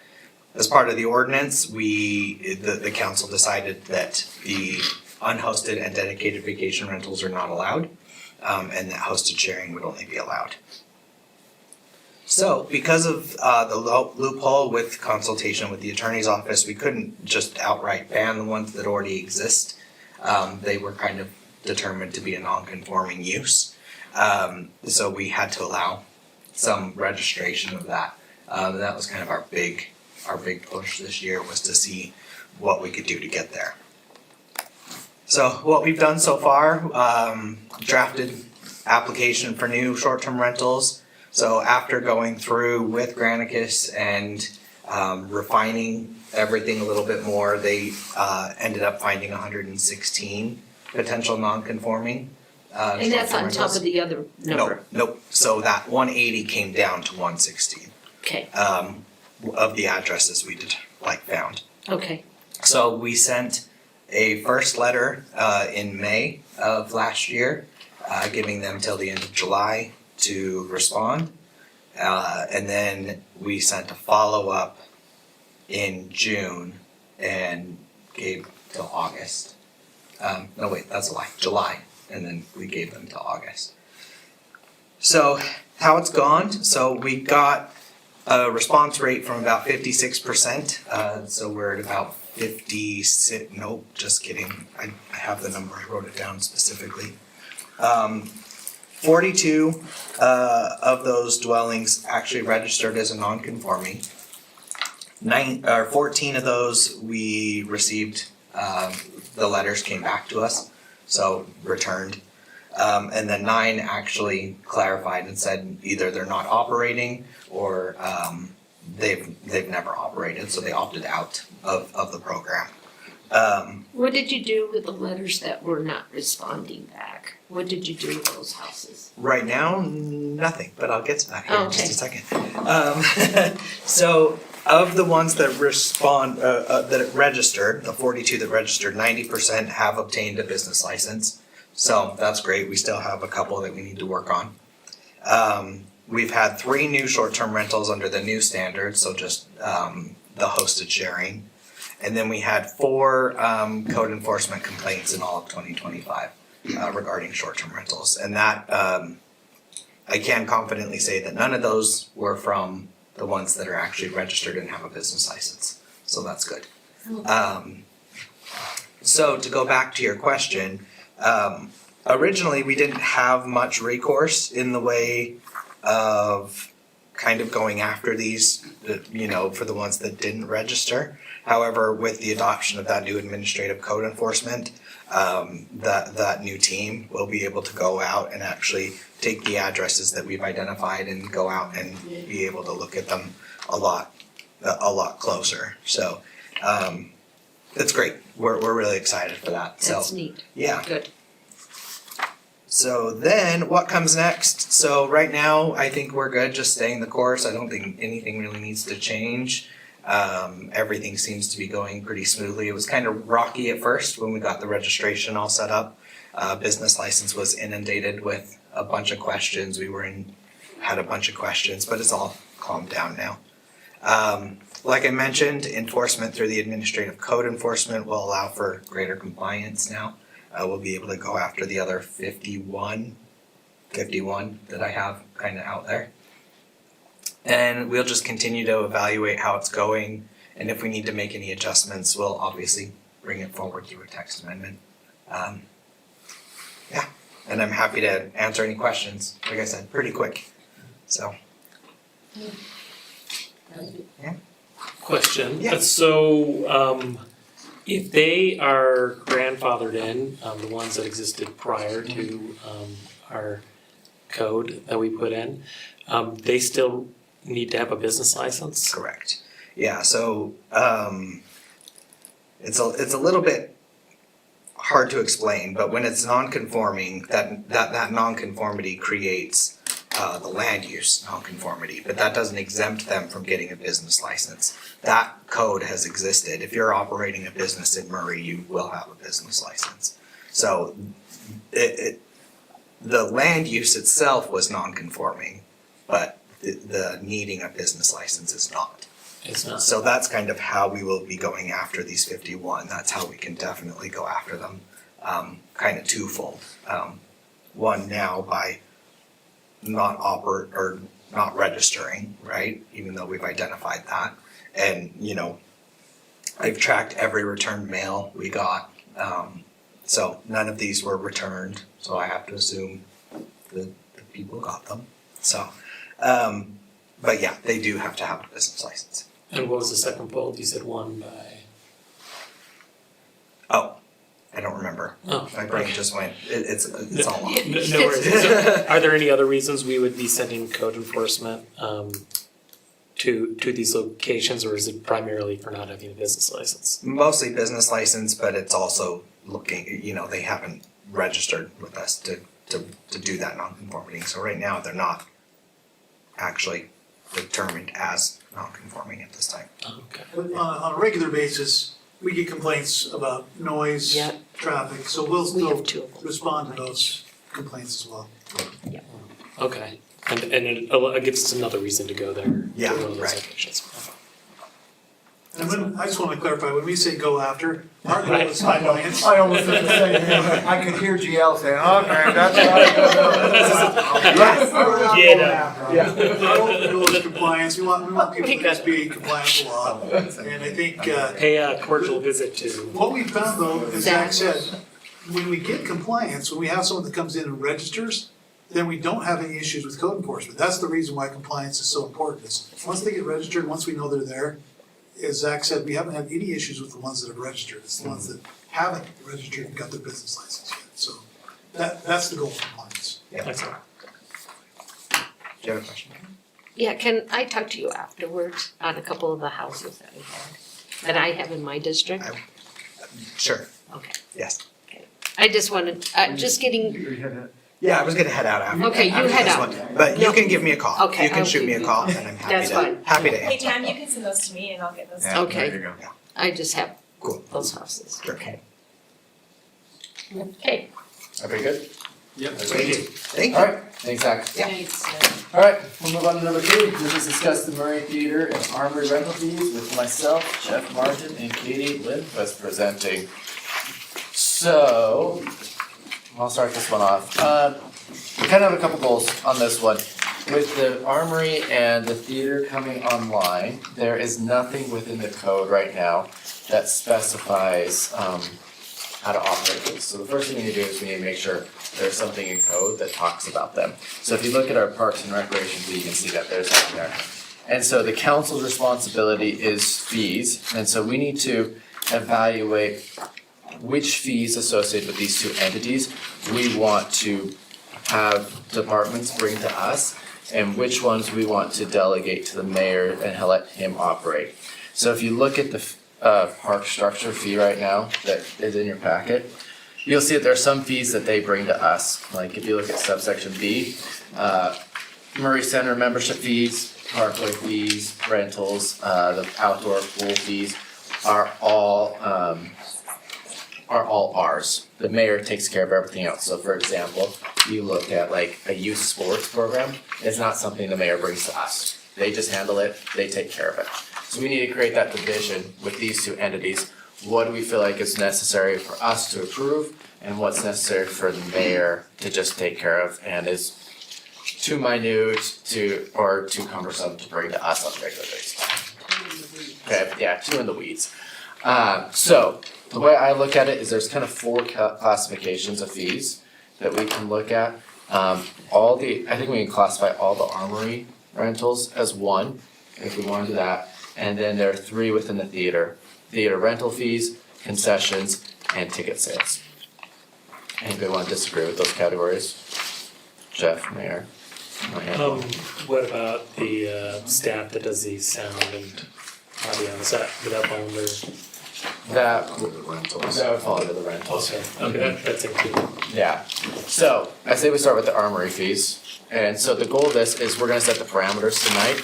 As part of the ordinance, the council decided that the unhosted and dedicated vacation rentals are not allowed, and that hosted sharing would only be allowed. So, because of the loophole with consultation with the attorney's office, we couldn't just outright ban the ones that already exist. They were kind of determined to be a non-conforming use. So we had to allow some registration of that. That was kind of our big push this year, was to see what we could do to get there. So what we've done so far, drafted application for new short-term rentals. So after going through with Granicus and refining everything a little bit more, they ended up finding 116 potential non-conforming And that's on short-term top rentals. of the other number? Nope. So that 180 came down to 116 Okay, of the addresses we found. okay. So we sent a first letter in May of last year, giving them till the end of July to respond. And then we sent a follow-up in June and gave till August. No wait, that's a lie, July, and then we gave them till August. So how it's gone, so we got a response rate from about 56%, so we're at about 56, nope, just kidding, I have the number, I wrote it down specifically. 42 of those dwellings actually registered as a non-conforming. 14 of those we received, the letters came back to us, so returned. And then 9 actually clarified and said either they're not operating or they've never operated, so they opted out of the program. What did you do with the letters that were not responding back? What did you do with those houses? Right now, nothing, but I'll get to that here Oh, in just a okay. second. So of the ones that that registered, the 42 that registered, 90% have obtained a business license. So that's great. We still have a couple that we need to work on. We've had 3 new short-term rentals under the new standards, so just the hosted sharing. And then we had 4 code enforcement complaints in all of 2025 regarding short-term rentals. And that, I can confidently say that none of those were from the ones that are actually registered and have a business license. So that's good. So to go back to your question, originally we didn't have much recourse in the way of kind of going after these, for the ones that didn't register. However, with the adoption of that new administrative code enforcement, that new team will be able to go out and actually take the addresses that we've identified and go out and be able to look at them a lot closer. So it's great. We're really excited for that. So That's neat. yeah. Good. So then what comes next? So right now, I think we're good, just staying the course. I don't think anything really needs to change. Everything seems to be going pretty smoothly. It was kind of rocky at first when we got the registration all set up. Business license was inundated with a bunch of questions. Had a bunch of questions, but it's all calmed down now. Like I mentioned, enforcement through the administrative code enforcement will allow for greater compliance now. We'll be able to go after the other 51 that I have kind of out there. And we'll just continue to evaluate how it's going. And if we need to make any adjustments, we'll obviously bring it forward through a text amendment. Yeah, and I'm happy to answer any questions. Like I said, pretty quick, so. Question. Yeah. So, if they are grandfathered in, the ones that existed prior to our code that we put in, they still need to have a business license? hard to explain, but when it's non-conforming, that non-conformity creates the land use non-conformity, but that doesn't exempt them from getting a business license. That code has existed. If you're operating a business in Murray, you will have a business license. So the land use itself was non-conforming, but the needing a business license is not. It's not. So that's kind of how we will be going after these 51. That's how we can definitely go after them, kind of twofold. One, now by not registering, right? Even though we've identified that. And, you know, I've tracked every returned mail we got. So none of these were returned, so I have to assume the people got them. So, but yeah, they do have to have a business license. And what was the second poll? You said one by. Oh, I don't remember. Oh, My brain just went, it's all off. No worries. So, are there any other reasons we would be sending code enforcement to these locations, or is it primarily for not having a business license? Mostly business license, but it's also looking, you know, they haven't registered with us to do that non-conformity. So right now, they're not actually determined as non-conforming at this time. Okay. But on a regular basis, we get complaints about noise, Yeah. traffic, so we'll We have still two of them. respond to those complaints as well. Okay. And it gives us another reason to go there. Yeah, to one of those right. locations. And when, I just wanna clarify, when we say go after, our goal is I know, compliance. I almost did the same thing. I could hear GL saying, okay, that's not good. Yeah. Our ultimate goal is compliance, we want people to just be compliant with the law. And I think, Pay a cordial visit to. what we found though, as Zach said, when we get compliance, when we have someone that comes in and registers, then we don't have any issues with code enforcement. That's the reason why compliance is so important, is once they get registered, once we know they're there, as Zach said, we haven't had any issues with the ones that have registered. It's the ones that haven't registered and got their business license yet. So that's the goal of compliance. Excellent. Do you have a question? Yeah, can I talk to you afterwards on a couple of the houses that we had, that I have in my district? Sure, Okay, yes. I just wanted, just getting, Yeah, I was gonna head out after. Okay, you after head this out. one, but you No. can give me a call. Okay, You can I'll shoot me a give you- call and I'm happy That's to, fine. happy to Hey, answer. Tam, you can send those to me and I'll get those. Yeah, Okay. there you go. Yeah, I just have cool. those houses, Sure. okay. Okay, Everybody good? Thank you. Alright, thanks, Zach. Thanks. Alright, we'll move on to number 2, which is discuss the Murray Theater and Armory rental fees with myself, Jeff Martin, and Katie Lindquist presenting. So, I'll start this one off. We kind of have a couple goals on this one. With the Armory and the theater coming online, there is nothing within the code right now that specifies how to operate these. So the first thing we need to do is we need to make sure there's something in code that talks about them. So if you look at our Parks and Recreation fee, you can see that there's something there. And so the council's responsibility is fees, and so we need to evaluate which fees associated with these two entities we want to have departments bring to us, and which ones we want to delegate to the mayor and let him operate. So if you look at the park structure fee right now that is in your packet, you'll see that there are some fees that they bring to us. Like if you look at subsection B, Murray Center membership fees, parkway fees, rentals, the outdoor pool fees are all ours. The mayor takes care of everything else. So for example, you look at like a youth sports program, it's not something the mayor brings to us. They just handle it, they take care of it. So we need to create that division with these two entities. What do we feel like is necessary for us to approve, and what's necessary for the mayor to just take care of and is too minute or too cumbersome to bring to us on a regular basis. Okay, yeah, too in the weeds. So the way I look at it is there's kind of 4 classifications of fees that we can look at. I think we can classify all the Armory rentals as one, if we want to do that. And then there are 3 within the theater. Theater rental fees, concessions, and ticket sales. Anybody want to disagree with those categories? Jeff, Mayor? What about the staff that does the sound and audio? Is that, would that fall under That would fall under the rentals. Okay, that's included. Yeah, so I say we start with the armory fees. And so the goal of this is we're gonna set the parameters tonight,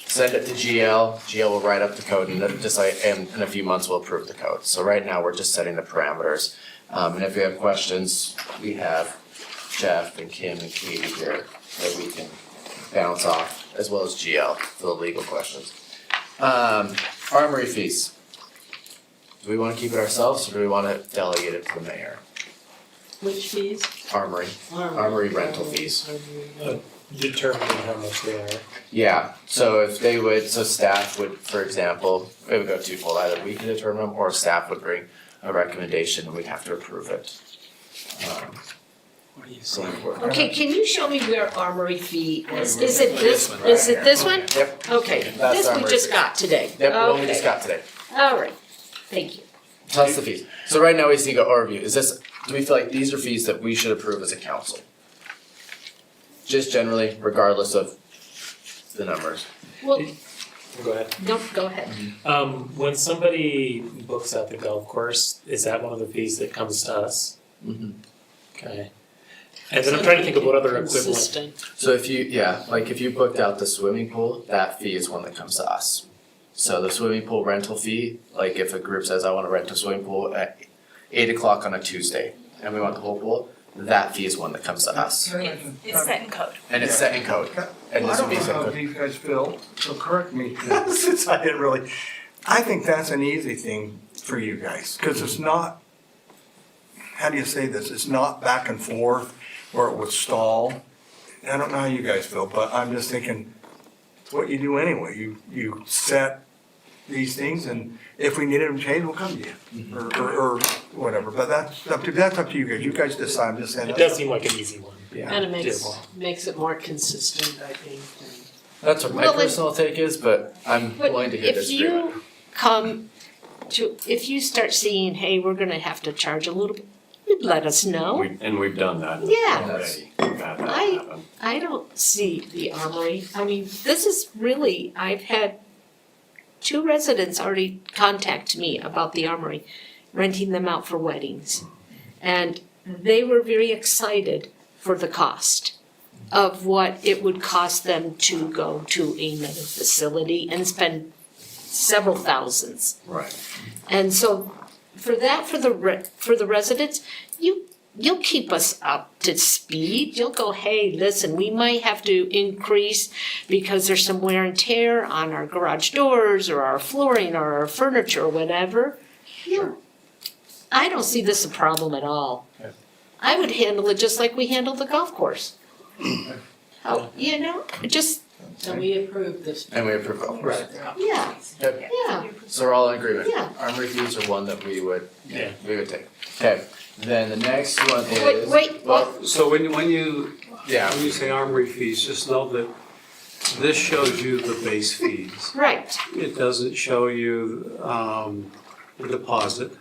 send it to GL, GL will write up the code and then just like, and in a few months we'll approve the code. So right now, we're just setting the parameters. And if you have questions, we have Jeff and Kim and Katie here that we can bounce off, as well as GL for the legal questions. Armory fees. Do we wanna keep it ourselves or do we wanna delegate it to the mayor? Which fees? Armory rental fees. Determining how much they are. Yeah, so if they would, so staff would, for example, it would go twofold, either we can determine them or staff would bring a recommendation and we'd have to approve it. What do you say? Okay, can you show me where armory fee is? Is it this one? Yep. Okay, That's this we armory just fee. got today. Yep, the one we Okay. just got today. All right, thank you. Plus the fees. So right now we see go overview. Is this, do we feel like these are fees that we should approve as a council? Just generally, regardless of the numbers. Well, Go ahead. no, go ahead. When somebody books out the golf course, is that one of the fees that comes to us? Mhm. Okay. And then I'm trying to think of what other equivalent. Consistent. So if you, yeah, like if you booked out the swimming pool, that fee is one that comes to us. So the swimming pool rental fee, like if a group says, I wanna rent a swimming pool at 8 o'clock on a Tuesday, and we want the whole pool, that fee is one that comes to us. It's set in code. And it's set in code, and I this would don't be know set in how code. these guys feel, so correct me, since I didn't really. I think that's an easy thing for you guys, because it's not, how do you say this, it's not back and forth where it would stall. I don't know how you guys feel, but I'm just thinking, it's what you do anyway, you set these things, and if we needed them changed, we'll come to you, or whatever, but that's up to you guys, you guys decide, I'm just saying. It does seem like an easy one. Yeah. And it Doable. makes it more consistent, I think. That's what my Well, personal take is, but I'm But willing to hear if disagreement. you come to, if you start seeing, hey, we're gonna have to charge a little bit, you'd let us know. And we've done that Yeah. already. We've had that I- happen. I don't see the armory, I mean, this is really, I've had 2 residents already contact me about the armory, renting them out for weddings. And they were very excited for the cost of what it would cost them to go to another facility and spend several thousands. Right. And so for that, for the residents, you'll keep us up to speed. You'll go, hey, listen, we might have to increase because there's some wear and tear on our garage doors or our flooring or our furniture or whatever. I don't see this a problem at all. Yeah. I would handle it just like we handle the golf course. How, just, So we approve this. And we approve all. Right. yeah, Okay, yeah. so we're all in agreement. Yeah. Armory fees are one that we would Yeah. take. Okay, then the next one is. Wait, Well, So when you yeah, say armory fees, just know that this shows you the base fees. right, It doesn't show you the deposit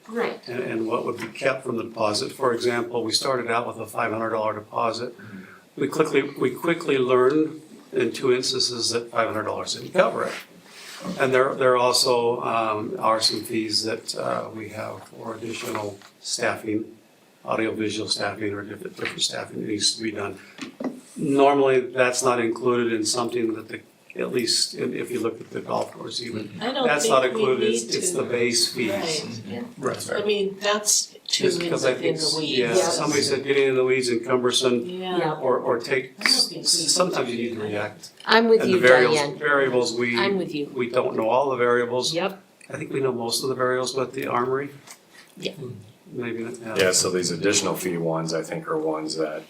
right. and what would be kept from the deposit. For example, we started out with a $500 deposit. We quickly learned in 2 instances that $500 didn't cover it. And there also are some fees that we have for additional staffing, audiovisual staffing or different staffing that needs to be done. Normally, that's not included in something that at least if you look at the golf course even, I don't that's not think we included, need it's to. the base fees. Right. I mean, that's too Just because I within think, the weeds. yeah, somebody said getting in the weeds and cumbersome Yeah. or take, I don't think we- sometimes you need to react. I'm with And you, the Diane. variables, I'm with you. we don't know all the variables. Yep. I think we know most of the variables, but the armory. Yeah. Maybe not, Yeah, so these additional fee ones, I think, are ones that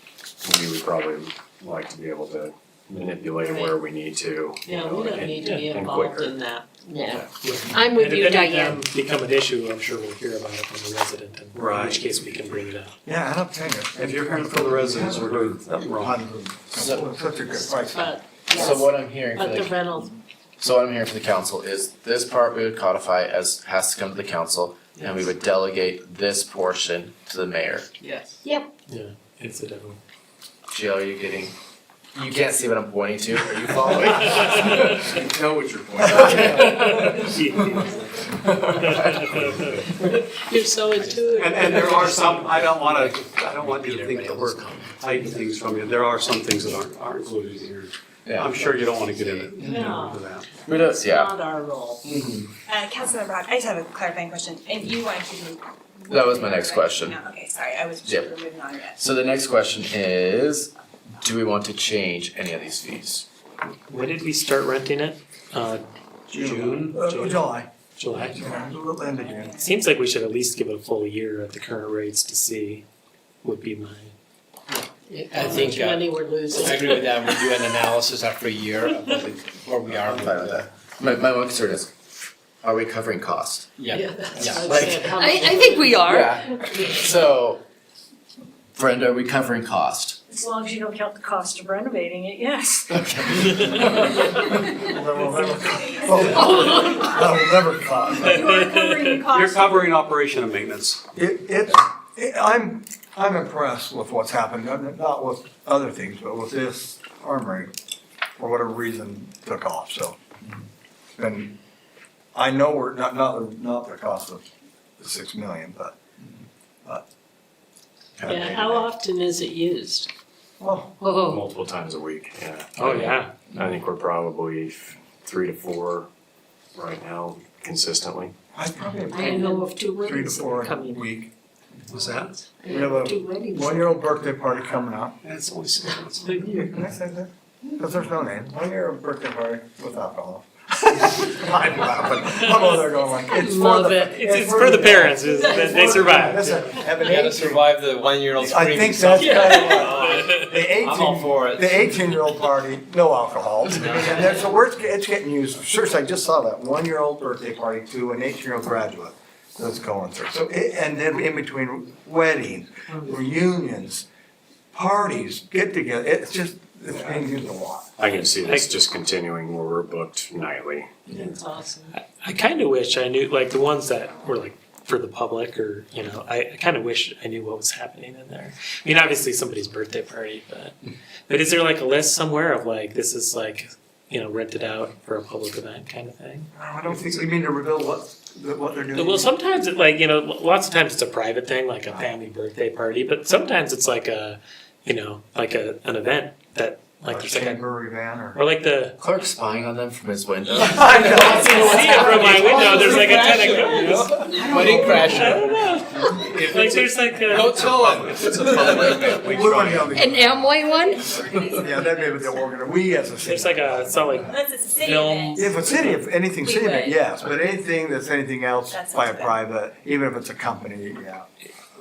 we would probably like to be able to manipulate where we need to. Yeah, we don't need to be and involved quicker. in that. Yeah. I'm with you, And if any Diane. of them become an issue, I'm sure we'll hear about it from the resident, and in Right. which case we can bring it up. Yeah, I don't think it. if you're hearing from the residents, we're doing something wrong. Such a good price. But, so what I'm hearing for but the the, rental, so what I'm hearing for the council is this part we would codify as has to come to the council, and we would delegate this portion to the mayor. yes. Incidentally. Jill, are you getting, you can't see what I'm pointing to, are you following? I know what you're pointing to. You're so intuitive. And there are some, I don't want you to think that we're hiding things from you. There are some things that aren't included here. Yeah. I'm sure you don't want to get into No. that. Who does, yeah. Not our role. Councilmember Brown, I just have a clarifying question, and you want to keep moving? That was my next question. No, okay, sorry, I was Yeah. sure we were moving on yet. So the next question is, do we want to change any of these fees? When did we start renting it? June? July. July? Yeah, a little end of June. Seems like we should at least give it a full year at the current rates to see, would be my. I think, How much money we're losing. I agree with that, we'll do an analysis after a year of where we are I'm with fine with the. that. My one concern is, are we covering cost? Yeah, that's Yeah. what I said. How much- I think we are. Yeah. So, Brenda, are we covering cost? As long as you don't count the cost of renovating it, yes. Okay. That will never cost. You are covering the cost. You're covering operation and maintenance. I'm impressed with what's happened, not with other things, but with this armory, for whatever reason, took off, so. And I know we're, not the cost of the 6 million, but. Yeah, how often is it used? Well, Oh, Multiple times a week, yeah. Oh, yeah. I think we're probably 3 to 4 right now consistently. I probably have I know of 2 3 to weddings that 4 are a coming. week. What's that? We have a 2 weddings. 1-year-old birthday party coming up. It's only 6 months. Can I say that? Because there's no name. 1-year-old birthday party with alcohol. I'm laughing. I'm over there going like, it's for Love the. it. It's for the parents, they survive. Listen, have an You gotta 18 survive the 1-year-old I screaming. think that's kind of what, the 18, I'm all for it. the 18-year-old party, no alcohol. And there's, so it's getting used, seriously, I just saw that, 1-year-old birthday party to an 18-year-old graduate that's going through. So, and then in between weddings, reunions, parties, get together, it's just, it's being used a lot. I can see this just continuing where we're booked nightly. That's awesome. I kind of wish I knew, like the ones that were like for the public or, you know, I kind of wish I knew what was happening in there. I mean, obviously somebody's birthday party, but is there like a list somewhere of like, this is like, you know, rented out for a public event kind of thing? I don't think, you mean to reveal what they're doing? Well, sometimes it like, you know, lots of times it's a private thing, like a family birthday party, but sometimes it's like a, you know, like an event that, like there's like a, chamber event or. or like the, Clark's spying on them from his window. I can see it from my window, there's like a ton of cars. Wedding I crasher. don't know. Like there's like a. Go tell him if it's a public event. We want to go. an Amway one? Yeah, that may be the organ, we as a city. There's like a, it's not like Unless it's a city film. event. If it's city, if anything We city, would. yes, but anything that's anything else That by a sounds good. private, even if it's a company, yeah.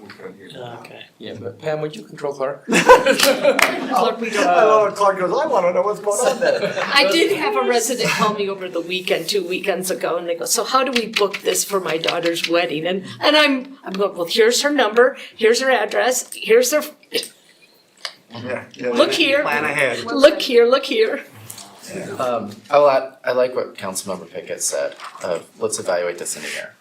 We could use that. Okay. Yeah, but Pam, would you control Clark? Clark, we don't. I love it, Clark goes, I wanna know what's going on there. I did have a resident call me over the weekend, 2 weekends ago, and they go, so how do we book this for my daughter's wedding? And I'm going, well, here's her number, here's her address, here's her, Yeah, yeah. look here, Plan ahead. look here, look here. I like what Councilmember Pickett said, let's evaluate this in a year.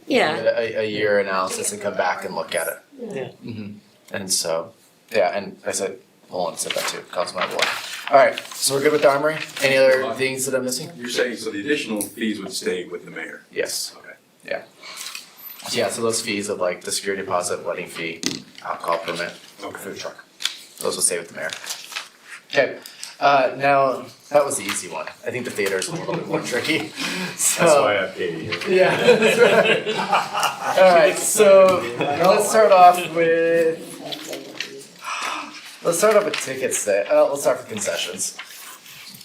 Yeah, A year analysis and come back and look at it. Yeah. Mm-hmm. And so, yeah, and I said, Poland said that too, Councilmember Poland. All right, so we're good with the armory? Any other things that I'm missing? You're saying, so the additional fees would stay with the mayor? Yes. Okay. Yeah, so those fees of like the security deposit, wedding fee, alcohol permit, food truck, those will stay with the mayor. Okay, now, that was the easy one. I think the theater is a little bit more tricky. So, That's why I have Katie here. yeah, that's right. All right, so let's start off with tickets there. Let's start with concessions.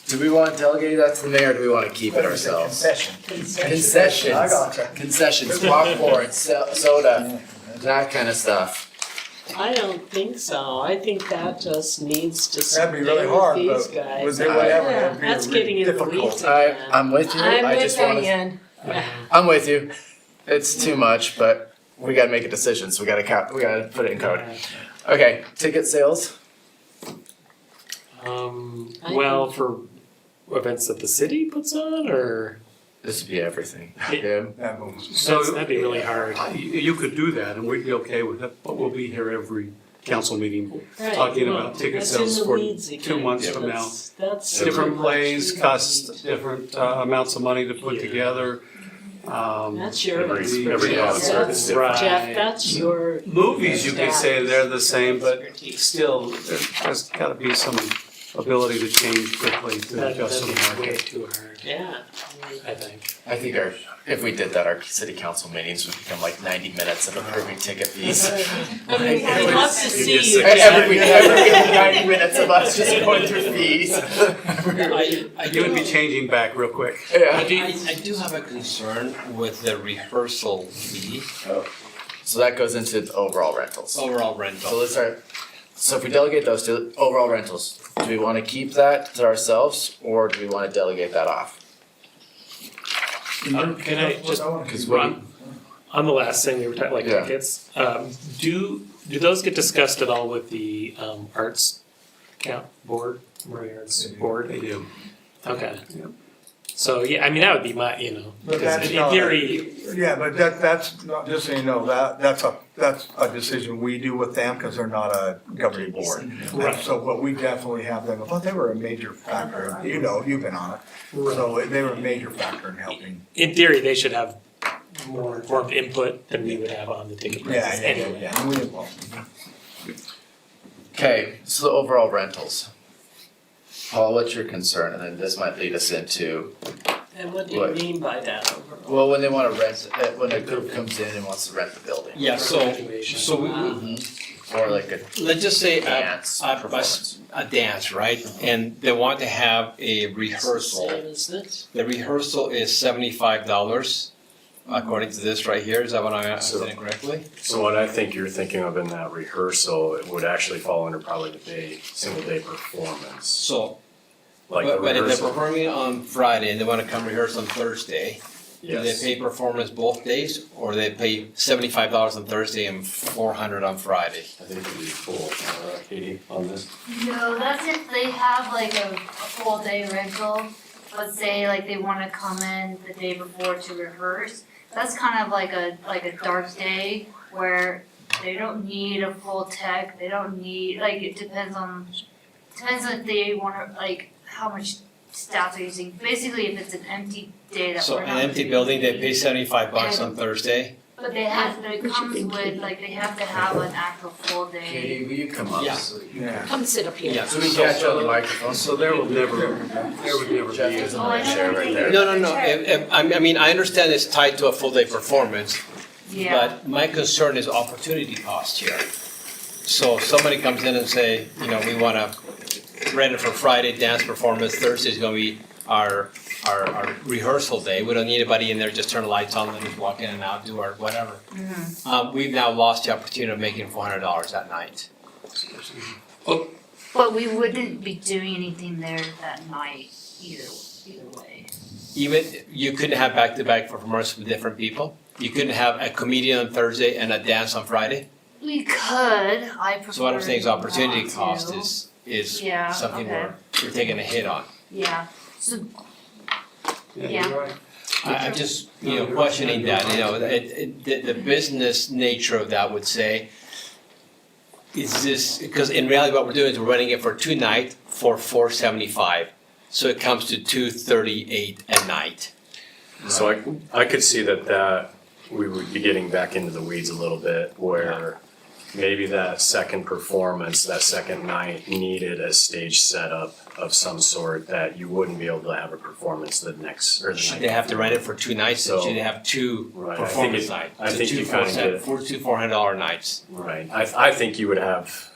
Do we want to delegate that to the mayor or do we want to keep it ourselves? Concessions. I gotcha. Concessions, popcorn, soda, that kind of stuff. I don't think so. I think that just needs to That'd be stay really hard, with these but guys. with whatever, that'd be That's getting in the difficult. weeds again. I'm with you. I'm I with just want to. Diane. I'm with you. It's too much, but we gotta make a decision, so we gotta put it in code. Okay, ticket sales. Well, for events that the city puts on, or This would be everything. Yeah. That moves. that'd be really hard. You could do that and we'd be okay with it, but we'll be here every council meeting Right, talking well, about ticket that's in sales the for weeds 2 again. months from now. That's Different too much. plays, cost different amounts of money to put Yeah. together. That's your Every expertise. concert is different. Jeff, that's your. Movies, you could say they're the same, but still, there's gotta be some ability to change quickly to adjust to the That'd be way market. too hard, Yeah. I think. I think if we did that, our city council meetings would become like 90 minutes of approving ticket fees. I mean, we'd love to see you. Every week, 90 minutes of us just going through fees. You would be changing back real quick. I do have a concern with the rehearsal fee, So that goes into the overall rentals. overall So rental. let's start, so if we delegate those to overall rentals, do we wanna keep that to ourselves or do we wanna delegate that off? Can I just, Cause what, on the last thing we were talking, like Yeah. tickets, do those get discussed at all with the arts board, Murray Arts Board? They do. Okay. Yep. So, yeah, I mean, that would be my, But because that's in not- theory, Yeah, but that's not, just so you know, that's a decision we do with them, cause they're not a governing board. And Right. so, but we definitely have them, but they were a major factor, you know, you've been on it. So they were a major factor in helping. in theory, they should have more informed input than we would have on the ticket prices anyway. Yeah, and we will. okay, so the overall rentals. Paul, what's your concern? And then this might lead us into, And what do you What? mean by that overall? well, when they wanna rent, when a group comes in and wants to rent the building. Yeah, so we, Or like a let's just say dance performance. a dance, right? And they want to have a rehearsal. Same as this? The rehearsal is $75, according to this right here. Is that what I understand correctly? So what I think you're thinking of in that rehearsal, it would actually fall under probably the single day performance. So, Like the but if they're rehearsal. performing on Friday and they want to come rehearse on Thursday, do they Yes. pay performance both days, or they pay $75 on Thursday and $400 on Friday? I think it'd be full, Katie, on this. No, that's if they have like a full day rental. Let's say like they wanna come in the day before to rehearse. That's kind of like a dark day where they don't need a full tech, they don't need, like, it depends on if they wanna, like, how much staff they're using. Basically, if it's an empty day that So we're an not. empty building, they pay $75 on Thursday. But they have, it comes with, like, they have to have an actual full day. Katie, will you come up? Yeah. Yeah. Come sit up here. Yeah. So we catch you on the microphone. So there would never Jeff be. doesn't want to share right there. No. I mean, I understand it's tied to a full day performance, Yeah. but my concern is opportunity cost here. So if somebody comes in and say, you know, we wanna rent it for Friday, dance performance, Thursday's gonna be our rehearsal day. We don't need anybody in there, just turn the lights on, and just walk in and out, do our whatever. We've now lost the opportunity of making $400 that night. But we wouldn't be doing anything there that night either way. Even, you couldn't have back-to-back performances with different people? You couldn't have a comedian on Thursday and a dance on Friday? We could, I prefer So what I'm saying is opportunity not to. cost is Yeah, something okay. we're taking a hit on. Yeah, so, Yeah, Yeah. you're right. I'm just, questioning that, the business nature of that would say, is this, because in reality what we're doing is we're running it for 2 nights for $475. So it comes to $238 a night. So I could see that we would be getting back into the weeds a little bit where maybe that second performance, that second night needed a stage setup of some sort that you wouldn't be able to have a performance the next, or the Should night. they have to rent it for 2 nights, So- should they have 2 Right, performance nights? I think you kinda get it. Two $400 nights. Right, I think you would have,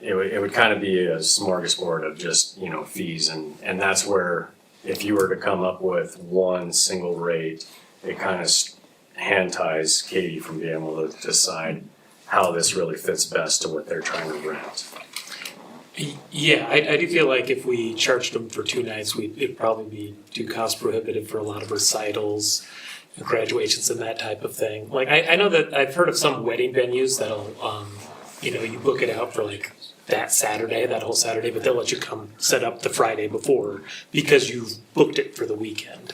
it would kind of be a smorgasbord of just, fees and that's where if you were to come up with one single rate, it kind of hand ties Katie from being able to decide how this really fits best to what they're trying to rent. Yeah, I do feel like if we charged them for 2 nights, it'd probably be too cost prohibitive for a lot of recitals, graduations and that type of thing. Like, I know that I've heard of some wedding venues that'll, you book it out for like that Saturday, that whole Saturday, but they'll let you come set up the Friday before because you've booked it for the weekend.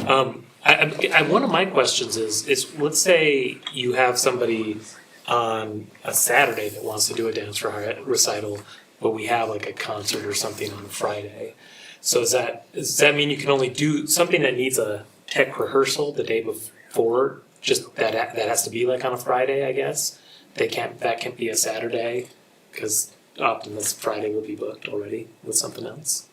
One of my questions is let's say you have somebody on a Saturday that wants to do a dance recital, but we have like a concert or something on a Friday. So does that mean you can only do something that needs a tech rehearsal the day forward, just that has to be like on a Friday, I guess. That can't be a Saturday, because often this Friday will be booked already with something else.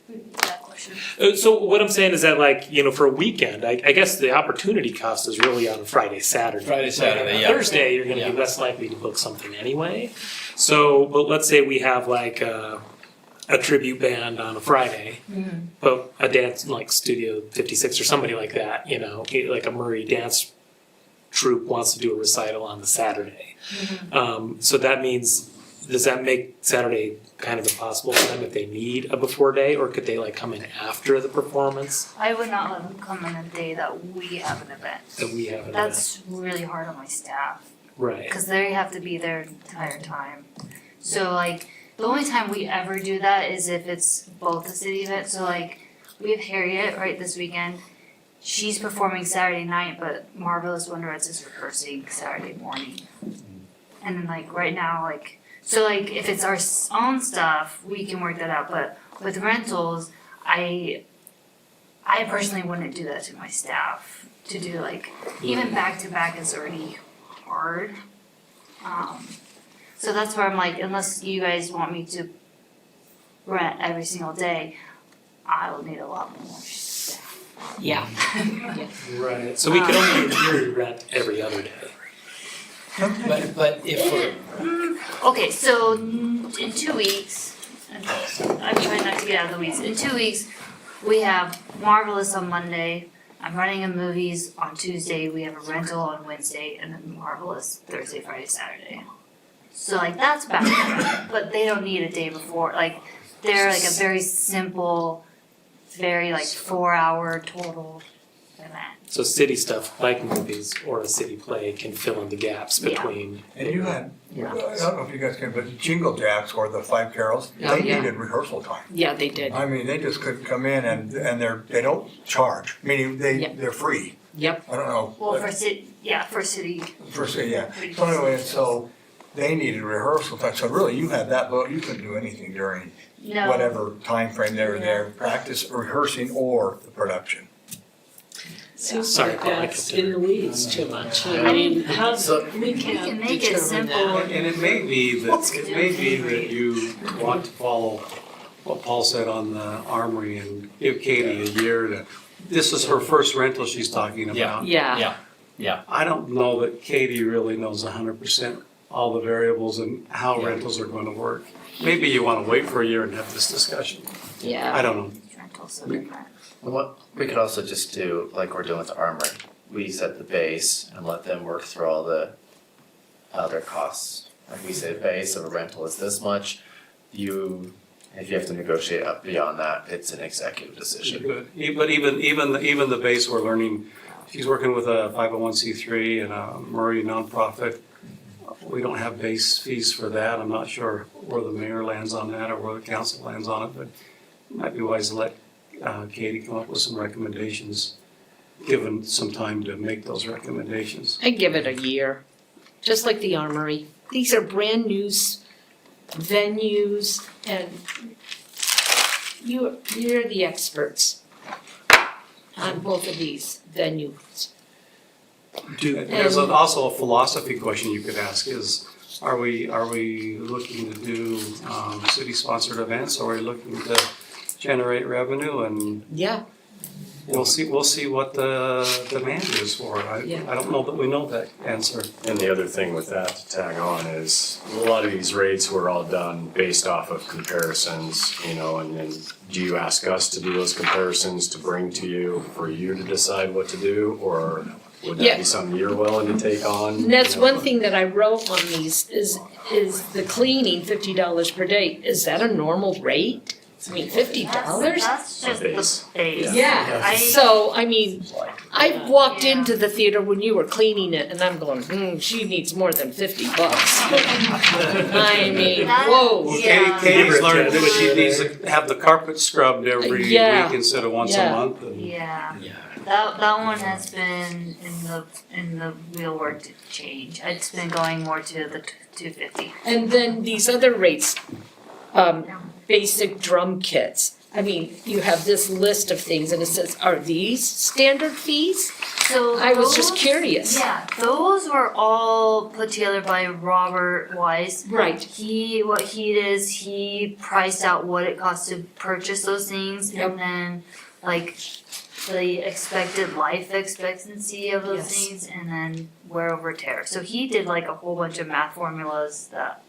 That question. So what I'm saying is that, like, you know, for a weekend, I guess the opportunity cost is really on a Friday, Saturday. Friday, Saturday, yeah. Thursday, you're gonna Yeah. be less likely to book something anyway. So, but let's say we have like a tribute band on a Friday, but a dance like Studio 56 or somebody like that, you know, like a Murray dance troupe wants to do a recital on the Saturday. So that means, does that make Saturday kind of impossible for them if they need a before day, or could they like come in after the performance I would not let them come in a day that we have an event. that we have an event? That's really hard on my staff, Right. because they have to be there the entire time. So like, the only time we ever do that is if it's both a city event, so like, we have Harriet right this weekend. She's performing Saturday night, but Marvelous Wonderettes is rehearsing Saturday morning. And then like, right now, like, so like, if it's our own stuff, we can work that out, but with rentals, I personally wouldn't do that to my staff, to do like, even back to back is already hard. So that's where I'm like, unless you guys want me to rent every single day, I will need a lot more staff. Yeah. Right. So we could only in theory rent every other day. But if we're, Okay, so in 2 weeks, I'm trying not to get out of the weeds. In 2 weeks, we have Marvelous on Monday. I'm running in movies on Tuesday. We have a rental on Wednesday, and then Marvelous Thursday, Friday, Saturday. So like that's back to back, but they don't need a day before. Like they're like a very simple, very like 4-hour total event. So city stuff like movies or a city play can fill in the gaps Yeah. between. And you had, I don't know if you guys can, but Jingle Jacks or the Five Carols, Oh, they yeah. needed rehearsal time. Yeah, they did. I mean, they just couldn't come in and they don't charge, meaning Yeah. they're free. Yep. I don't know. Well, for city, Yeah. So anyway, so they needed rehearsal time. So really, you had that, but you couldn't do anything during No. whatever time frame they were there, practice, rehearsing, or the production. Seems Sorry, like Paul, I that's continue. in the weeds too much. I mean, how, So- we can can't make it determine simple. that. And it may be that you want to follow what Paul said on the Armory and give Katie a year to, this is her first rental she's talking about. Yeah. yeah, I don't know that Katie really knows 100% all the variables and how rentals are going to work. Maybe you want to wait for a year and have this discussion. Yeah. I don't know. Rental's so different. What we could also just do, like we're doing with the Armory, we set the base and let them work through all the other costs. Like we say, base of a rental is this much. If you have to negotiate up beyond that, it's an executive decision. Good. But even the base we're learning, she's working with a 501c3 and a Murray nonprofit. We don't have base fees for that. I'm not sure where the mayor lands on that or where the council lands on it, but it might be wise to let Katie come up with some recommendations, given some time to make those recommendations. I give it a year, just like the Armory. These are brand new venues, and you're the experts on both of these venues. There's also a philosophy question you could ask is, are we looking to do city-sponsored events, or are we looking to generate revenue? And Yeah. we'll see what the demand is for it. Yeah. I don't know that we know that answer. And the other thing with that to tag on is a lot of these rates were all done based off of comparisons, you know, and then do you ask us to do those comparisons to bring to you for you to decide what to do, or would that Yeah. be something you're willing to take on? And that's you know? one thing that I wrote on these is the cleaning, $50 per day. Is that a normal rate? I mean, $50? That's just base. the base. Yeah, so, I mean, I walked into the theater when you were cleaning it, and I'm going, she needs more than $50. I mean, whoa. Well, Yeah. Katie's learned that she needs to have the carpet scrubbed every Yeah. week instead of once a Yeah. month. And Yeah. That one has been in the real work to change. It's been going more to the 250. And then these other rates, basic drum kits. I mean, you have this list of things and it says, are these standard fees? So I was just those- curious. Yeah, those were all put together by Robert Weiss. Right. What he did is he priced out what it costs to purchase those things Yep. and then like the expected life expectancy of those Yes. things and then wear over tear. So he did like a whole bunch of math formulas that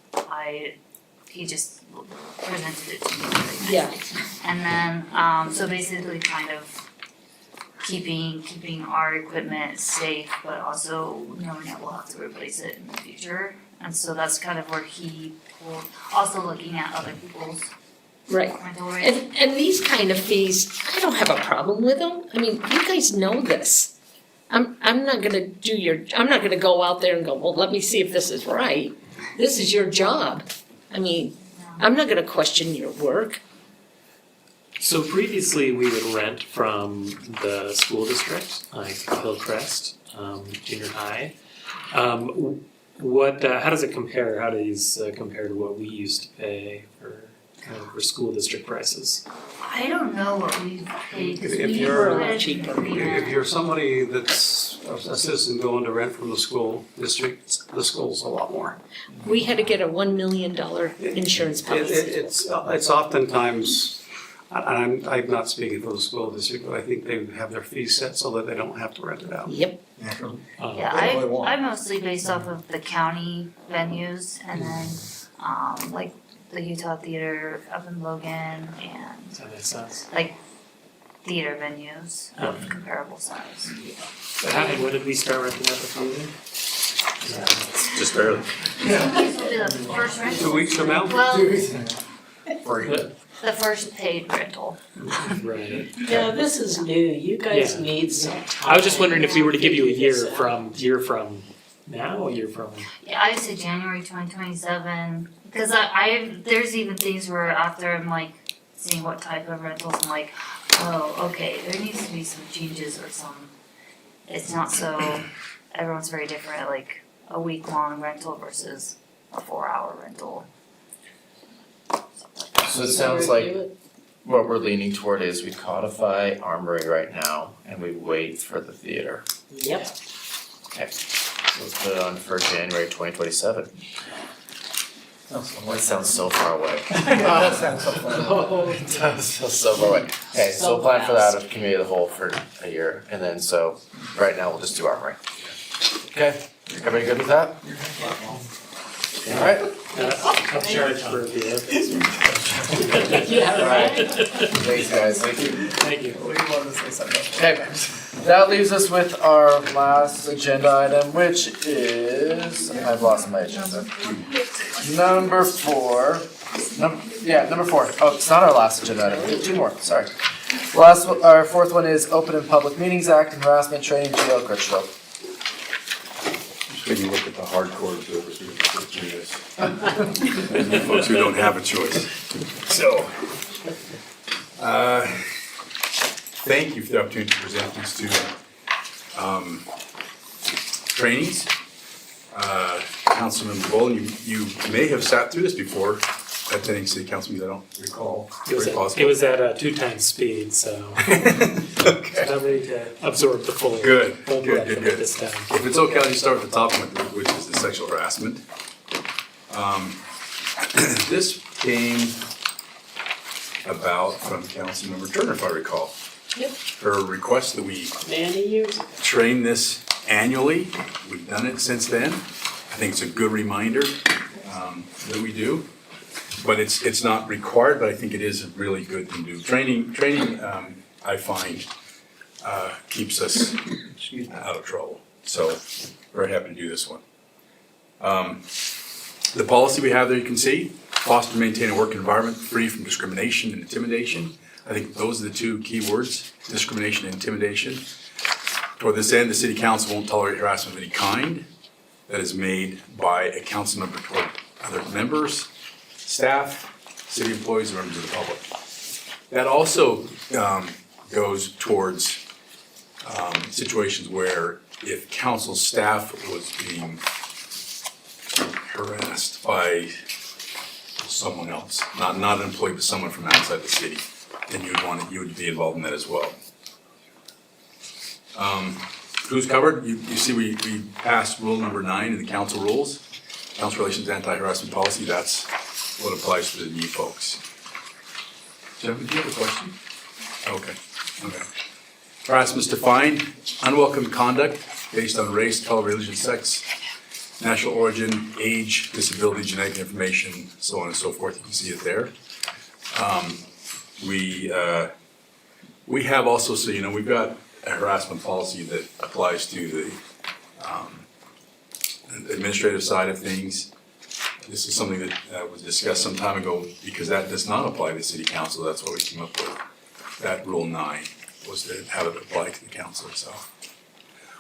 he just presented it to me really Yeah. nicely. And then, so basically kind of keeping our equipment safe, but also knowing that we'll have to replace it in the future. And so that's kind of where he pulled, also looking at other people's Right. rental rates. And these kind of fees, I don't have a problem with them. I mean, you guys know this. I'm not gonna go out there and go, well, let me see if this is right. This is your job. I mean, I'm not gonna question your work. So previously, we would rent from the school district, like Hillcrest, junior high. How does it compare? How do these compare to what we used to pay for school district prices? I don't know what we paid, cause If we you're- went- If you're somebody that's a citizen going to rent from the school district, the school's a lot more. We had to get a $1 million insurance policy. It's oftentimes, and I'm not speaking for the school district, but I think they have their fees set so that they don't have to rent it out. Yep. Yeah, I mostly based off of the county venues and then, like the Utah Theater up in Logan and Does that make sense? like theater venues of comparable size. And when did we start renting out the theater? Just barely. These will be the first rental. 2 weeks from now? Well, Free. the first paid rental. Right. Yeah, this is new, you guys Yeah. need some time. I was just wondering if we were to give you a figure year this out. from now, a year from. Yeah, I say January 2027, because there's even things where after I'm like seeing what type of rentals, I'm like, oh, okay, there needs to be some changes or some, it's not so, everyone's very different, like a week-long rental versus a 4-hour rental. So it sounds like what we're leaning toward is we codify Armory right now and we wait for the theater. Yep. Okay, so let's put it on for January 2027. That sounds so far away. That sounds so fun. Oh, It does feel so far away. Okay, so we'll plan for that of committee of the whole for a year, and then so right now we'll just do Armory. Okay, everybody good with that? Alright. I'm charged for the yeah, right? Thanks guys, thank you. Thank you. Okay, that leaves us with our last agenda item, which is, I've lost my agenda. Number four. Oh, it's not our last agenda item, we did 2 more, sorry. Our fourth one is Open and Public Meetings Act and Harassment Training, Jill Critchlow. When you look at the hardcore observers who are doing this. And you folks who don't have a choice. So, thank you for the opportunity to present these 2 trainings. Councilman Bolin, you may have sat through this before, attending city council meetings, I don't recall. Very possible. It was at 2 times speed, so Okay. I'm ready to absorb the full Good, full good, breadth good, of good. it this time. If it's okay, I'll just start at the top one, which is the sexual harassment. This came about from Councilmember Turner, if I recall. Yep. Her request that we Many years ago. train this annually. We've done it since then. I think it's a good reminder that we do. But it's not required, but I think it is a really good thing to do. Training, I find, keeps us out of trouble. So, very happy to do this one. The policy we have there, you can see, foster and maintain a work environment free from discrimination and intimidation. I think those are the 2 key words, discrimination and intimidation. Toward this end, the city council won't tolerate harassment of any kind that is made by a council member toward other members, staff, city employees, or members of the public. That also goes towards situations where if council staff was being harassed by someone else, not an employee, but someone from outside the city. then you would be involved in that as well. Who's covered? You see we passed rule number 9 in the council rules. Council Relations Anti-Harassment Policy, that's what applies to the new folks. Jeff, do you have a question? Okay. Harassment is defined, unwelcome conduct based on race, color, religion, sex, national origin, age, disability, genetic information, so on and so forth. You can see it there. We have also, so you know, we've got a harassment policy that applies to the administrative side of things. This is something that was discussed some time ago because that does not apply to the city council. That's why we came up with that rule 9, was to have it apply to the council itself.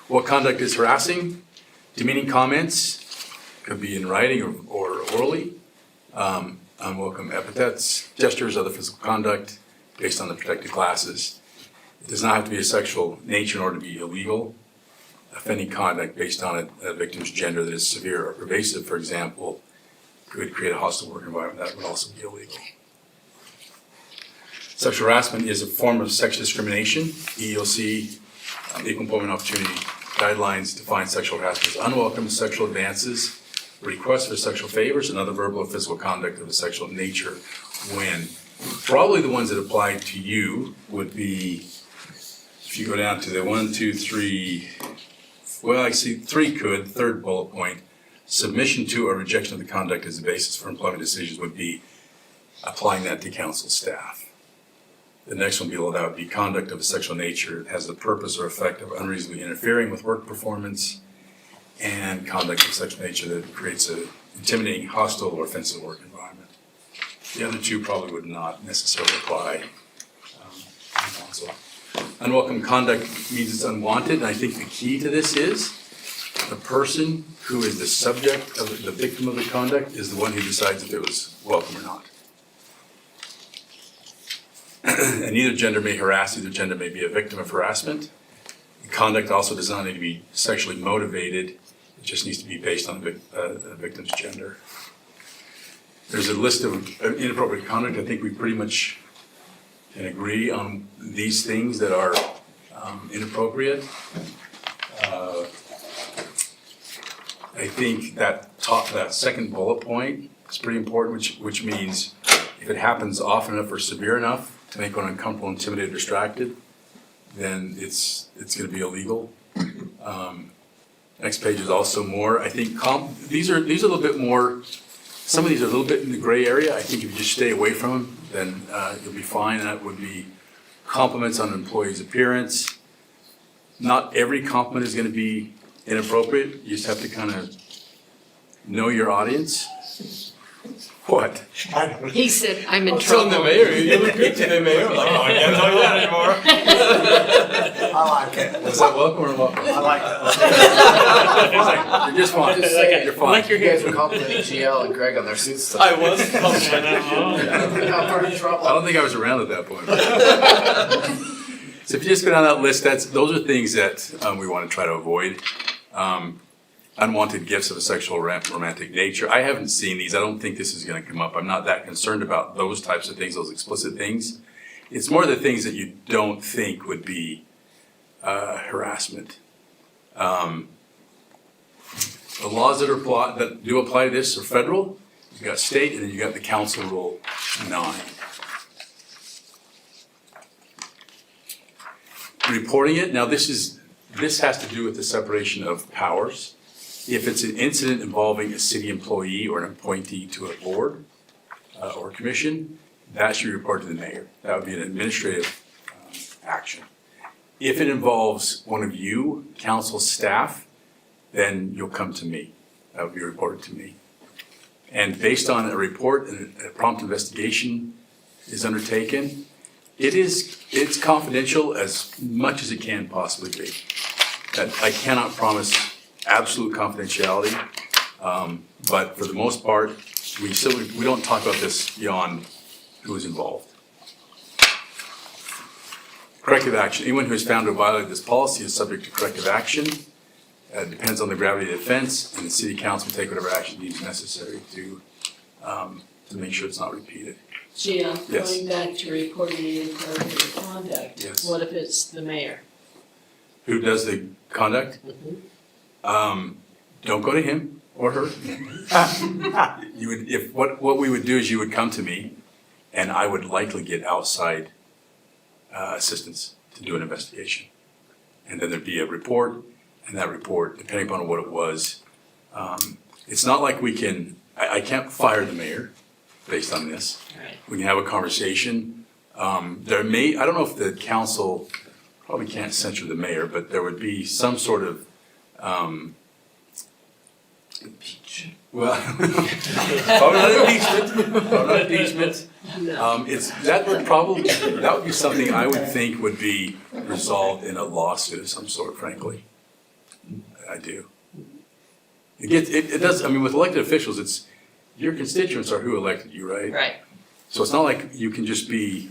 What conduct is harassing? Demeaning comments, could be in writing or orally. Unwelcome epithets, gestures, other physical conduct based on the protected classes. It does not have to be a sexual nature in order to be illegal. Offending conduct based on a victim's gender that is severe or pervasive, for example, could create a hostile work environment. That would also be illegal. Sexual harassment is a form of sexual discrimination. EEOC, Equal Employment Opportunity Guidelines define sexual harassment as unwelcome sexual advances, requests for sexual favors, and other verbal or physical conduct of a sexual nature when probably the ones that apply to you would be, if you go down to the 1, 2, 3, well, I see 3 could, third bullet point, submission to or rejection of the conduct as the basis for employment decisions would be applying that to council staff. The next one below that would be conduct of a sexual nature that has the purpose or effect of unreasonably interfering with work performance, and conduct of sexual nature that creates an intimidating, hostile, or offensive work environment. The other 2 probably would not necessarily apply in council. Unwelcome conduct means it's unwanted, and I think the key to this is the person who is the subject of the victim of the conduct is the one who decides if it was welcome or not. And either gender may harass, either gender may be a victim of harassment. The conduct also does not need to be sexually motivated, it just needs to be based on the victim's gender. There's a list of inappropriate conduct. I think we pretty much can agree on these things that are inappropriate. I think that second bullet point is pretty important, which means if it happens often enough or severe enough to make one uncomfortable, intimidated, distracted, then it's going to be illegal. Next page is also more. I think these are a little bit more. Some of these are a little bit in the gray area. I think if you just stay away from them, then you'll be fine. And that would be compliments on an employee's appearance. Not every compliment is going to be inappropriate. You just have to kind of know your audience. What? He said, I'm in trouble. the mayor, you look good to the mayor. Like, oh, I can't tell you that anymore. I like it. Was that welcome or unwelcome? I like that. You're just fine. Just saying, You're fine. Like your You guys hair. were complimenting GL and Greg on their suits. I was complimenting you. I'm pretty trouble. I don't think I was around at that point. So if you just go down that list, those are things that we want to try to avoid. Unwanted gifts of a sexual romantic nature. I haven't seen these. I don't think this is going to come up. I'm not that concerned about those types of things, those explicit things. It's more the things that you don't think would be harassment. The laws that do apply to this are federal. You've got state, and then you've got the council rule 9. Reporting it. Now this has to do with the separation of powers. If it's an incident involving a city employee or an appointee to a board or commission, that should be reported to the mayor. That would be an administrative action. If it involves one of you, council staff, then you'll come to me. That would be reported to me. And based on a report and a prompt investigation is undertaken, it's confidential as much as it can possibly be. I cannot promise absolute confidentiality, but for the most part, we don't talk about this beyond who is involved. Corrective action. Anyone who is found to have violated this policy is subject to corrective action. It depends on the gravity of the offense, and the city council will take whatever action deems necessary to to make sure it's not repeated. Gia, Yes. going back to reporting inappropriate conduct, Yes. what if it's the mayor? Who does the conduct? Don't go to him or her. You would, what we would do is you would come to me and I would likely get outside assistance to do an investigation. And then there'd be a report, and that report, depending upon what it was, it's not like we can, I can't fire the mayor based on this. Right. We can have a conversation. There may, I don't know if the council probably can't censure the mayor, but there would be some sort of, well, probably not impeachment, probably not impeachment. That would be something I would think would be resolved in a lawsuit of some sort, frankly. I do. It does, I mean, with elected officials, it's, your constituents are who elected you, right? Right. So it's not like you can just be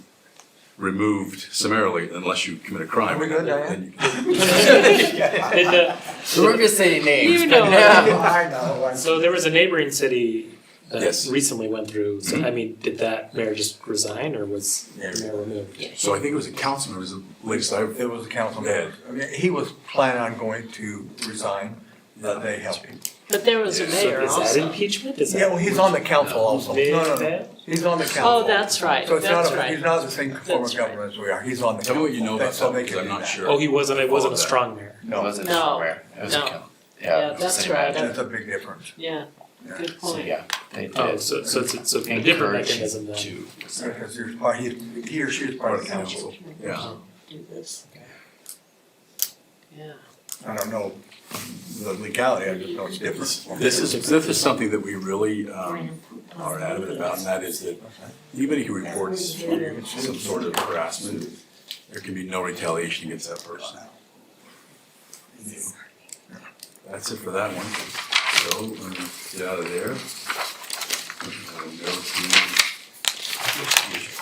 removed summarily unless you commit a crime. Are we good, Diane? So we're gonna say names, You but know. yeah. I know. So there was a neighboring city that Yes. recently went through, so I mean, did that mayor just resign or was the mayor removed? So I think it was a councilman, it was the latest I, It was a councilman. I mean, he was planning on going to resign, that they helped him. But there was a Yeah, So mayor is that also. impeachment? Is Yeah, that? well, he's on the council also. No. He's on the council. Oh, that's right, So it's that's not, right. he's not the same form That's of right. government as we are. He's on the tell council. me what you know about So that, they because can I'm do not that. sure. Oh, it wasn't a Follow that. strong mayor. It No, wasn't No. somewhere. It was a No. count. Yeah, that's same right. imagine. that's a big difference. Yeah, Yeah. good So point. yeah, they did. Oh, so it's a different Encourage mechanism than. to. Because there's part, he or she is part of the council. Yeah. Do this. Yeah. I don't know the legality, I just know it's different. This is something that we really are adamant about, and that is that anybody who reports some sort of harassment, there can be no retaliation against that person. That's it for that one. So, let me get out of there.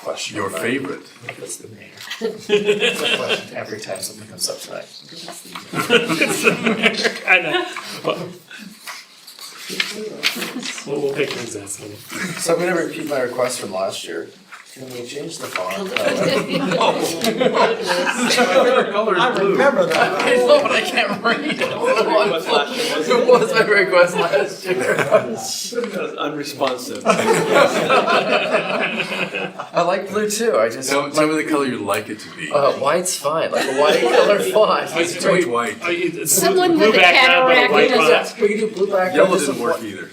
Go to your favorite. That's the mayor. It's a question every time something comes up tonight. I know. We'll pick things out. So I'm gonna repeat my request from last year. Can we change the font? I remember that. I know, but I can't read it. It was my request last year. Unresponsive. I like blue too, I just. Tell me the color you'd like it to be. White's fine, like a white color font. It's way white. Oh, it's Someone blue with a background, but cataract white who doesn't- font. We can do blue background. Yellow just didn't with work either.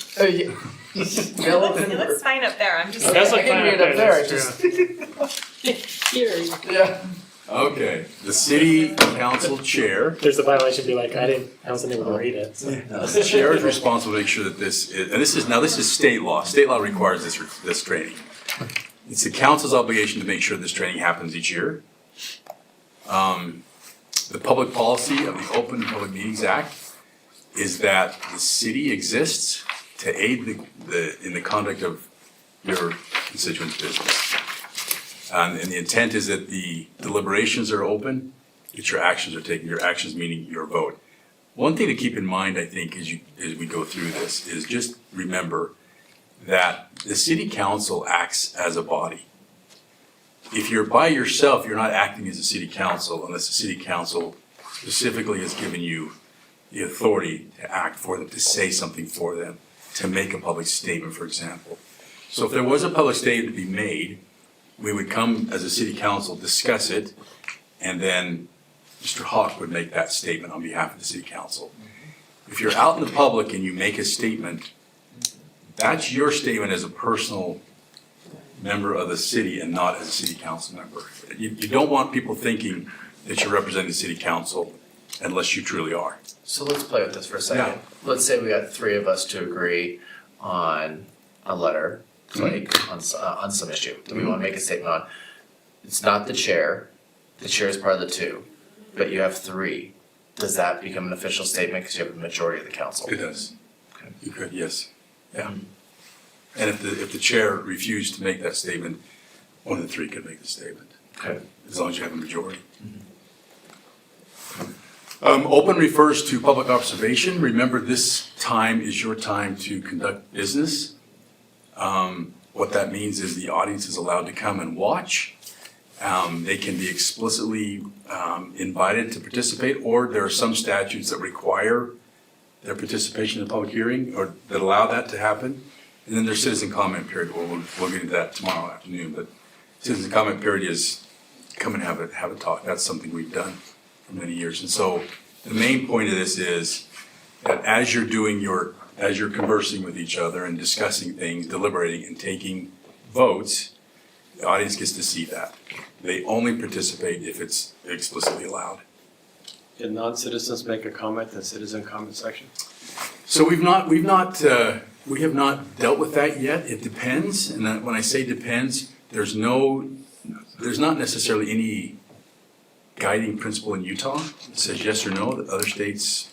Yellow It didn't looks work. fine up there, I'm just That's saying. like I can read up there, I just. Here, Yeah. Okay, the city council chair. There's a violation, be like, I wasn't able to read it. So. The chair is responsible to make sure that this is, and this is state law. State law requires this training. It's the council's obligation to make sure this training happens each year. The public policy of the Open Public Meetings Act is that the city exists to aid in the conduct of your constituents' business. And the intent is that the deliberations are open, that your actions are taken, your actions meaning your vote. One thing to keep in mind, I think, as we go through this, is just remember that the city council acts as a body. If you're by yourself, you're not acting as a city council unless the city council specifically has given you the authority to act for them, to say something for them, to make a public statement, for example. So if there was a public statement to be made, we would come as a city council, discuss it, and then Mr. Hawk would make that statement on behalf of the city council. If you're out in the public and you make a statement, that's your statement as a personal member of the city and not as a city council member. You don't want people thinking that you're representing the city council unless you truly are. So let's play with this for a second. Yeah. Let's say we got three of us to agree on a letter, like on some issue that we want to make a statement on. It's not the chair is part of the two, but you have three. Does that become an official statement because you have a majority of the council? It does. You could, yes. Yeah. And if the chair refused to make that statement, one of the three could make the statement. Okay. As long as you have a majority. Open refers to public observation. Remember, this time is your time to conduct business. what that means is the audience is allowed to come and watch. They can be explicitly invited to participate, or there are some statutes that require their participation in a public hearing or that allow that to happen. And then there's citizen comment period. We'll get into that tomorrow afternoon, but citizen comment period is come and have a talk. That's something we've done for many years. And so the main point of this is that as you're conversing with each other and discussing things, deliberating and taking votes, the audience gets to see that. They only participate if it's explicitly allowed. Can non-citizens make a comment in the citizen comment section? So we have not dealt with that yet. It depends, and when I say depends, there's not necessarily any guiding principle in Utah that says yes or no. The other states,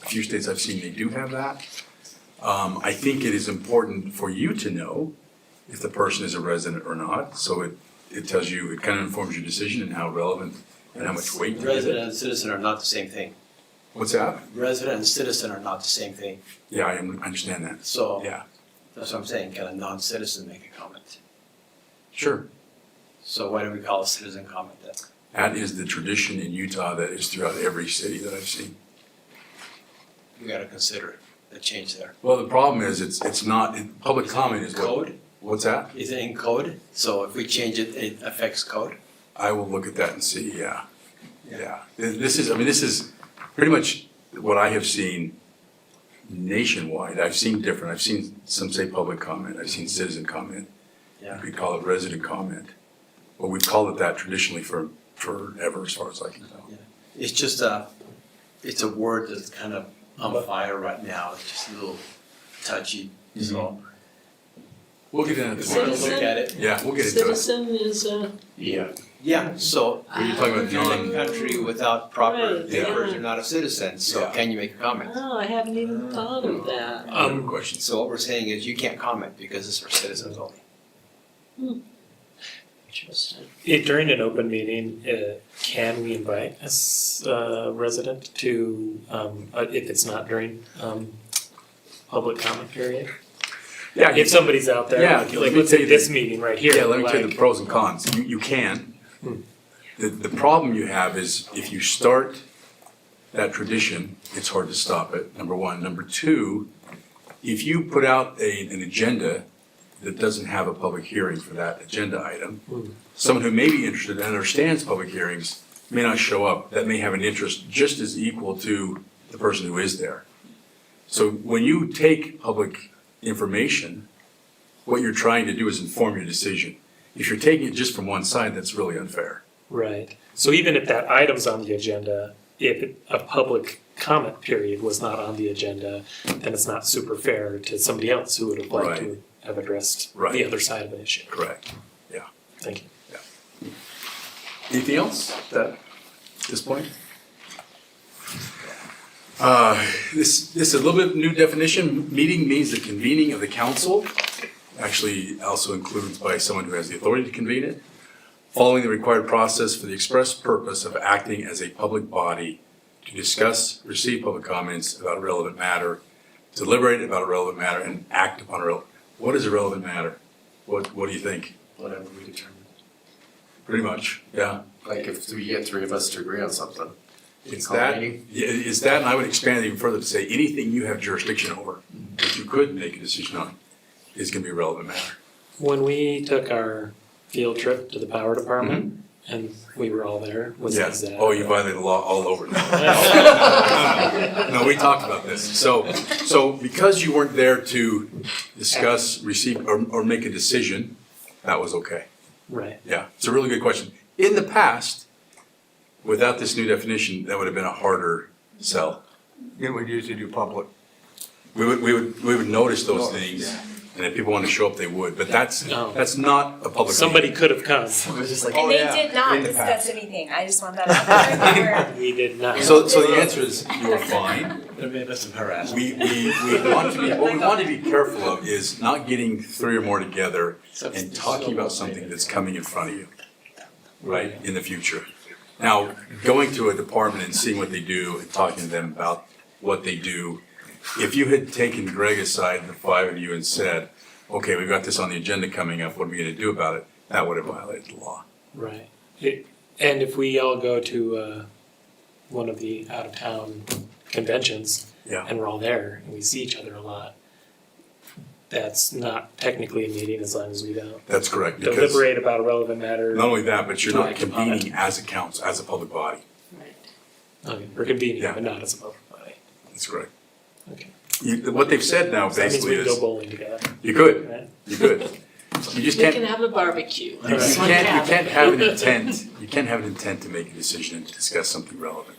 a few states I've seen, they do have that. I think it is important for you to know if the person is a resident or not. So it tells you, it kind of informs your decision and how relevant and how much weight to give it. Resident and citizen are not the same thing. What's that? Resident and citizen are not the same thing. Yeah, I understand that. So Yeah, that's what I'm saying. Can a non-citizen make a comment? sure. So why do we call a citizen comment then? That is the tradition in Utah that is throughout every city that I've seen. We gotta consider the change there. Well, the problem is it's not, public comment is what. Code? What's that? Is it in code? So if we change it, it affects code? I will look at that and see, yeah. Yeah. This is pretty much what I have seen nationwide. I've seen different. I've seen some say public comment. I've seen citizen comment. Yeah. You could call it resident comment. But we've called it that traditionally forever, as far as I can tell. It's just it's a word that's kind of on fire right now. It's just a little touchy, so. We'll get into We'll it. look at it. Yeah, we'll get into it. Citizen is a, Yeah. Yeah, so Are you talking about if you're in a country without proper Right, papers, yeah. you're not a citizen, so Yeah. can you make a comment? oh, I haven't even thought of that. Questions. So what we're saying is you can't comment because it's for citizens only. Interesting. During an open meeting, can we invite a resident to, if it's not during public comment period? Yeah, If somebody's out there, Yeah, like let me let's tell say you this the- meeting right here. Yeah, let me tell you like- the pros and cons. You can. The problem you have is if you start that tradition, it's hard to stop it, number one. Number two, if you put out an agenda that doesn't have a public hearing for that agenda item, someone who may be interested and understands public hearings may not show up. That may have an interest just as equal to the person who is there. So when you take public information, what you're trying to do is inform your decision. If you're taking it just from one side, that's really unfair. Right. So even if that item's on the agenda, if a public comment period was not on the agenda, then it's not super fair to somebody else who would have liked to have addressed Right. the other side of an issue. Correct. Yeah. Thank you. Anything else at this point? This is a little bit new definition. Meeting means the convening of the council. Actually, also includes by someone who has the authority to convene it, following the required process for the express purpose of acting as a public body to discuss, receive public comments about a relevant matter, deliberate about a relevant matter, and act upon a relevant. What is a relevant matter? What do you think? Whatever we determine. Pretty much, yeah. Like if we get three of us to agree on something. It's Call a that, meeting? yeah, it's that, and I would expand it even further to say anything you have jurisdiction over, that you could make a decision on, is gonna be a relevant matter. When we took our field trip to the power department and we were all there, was Yes, that? oh, you violated the law all over. No, we talked about this. So because you weren't there to discuss, receive, or make a decision, that was okay. Right. Yeah, it's a really good question. In the past, without this new definition, that would have been a harder sell. You would usually do public. We would notice those things, and if people wanted to show up, they would, but that's not a public. Somebody could have come. And they did not discuss anything, I just want that out there. We did not. So the answer is, you're fine. There may be some harassment. We want to be, what we want to be careful of is not getting three or more together and talking about something that's coming in front of you, right, in the future. Now, going to a department and seeing what they do and talking to them about what they do, if you had taken Greg aside, the five of you, and said, okay, we've got this on the agenda coming up, what are we gonna do about it? That would have violated the law. Right. And if we all go to one of the out-of-town conventions, Yeah. and we're all there, and we see each other a lot, that's not technically a meeting as long as we don't That's correct, because deliberate about a relevant matter. not only that, but you're not Act upon it. convening as a council, as a public body. Okay, we're convening, Yeah. but not as a public body. That's correct. Okay. What they've said now So that means basically we can go is, bowling together. you could, Right? you could. You just We can't, can have a barbecue. you can't have an intent, you can't have an intent to make a decision and to discuss something relevant.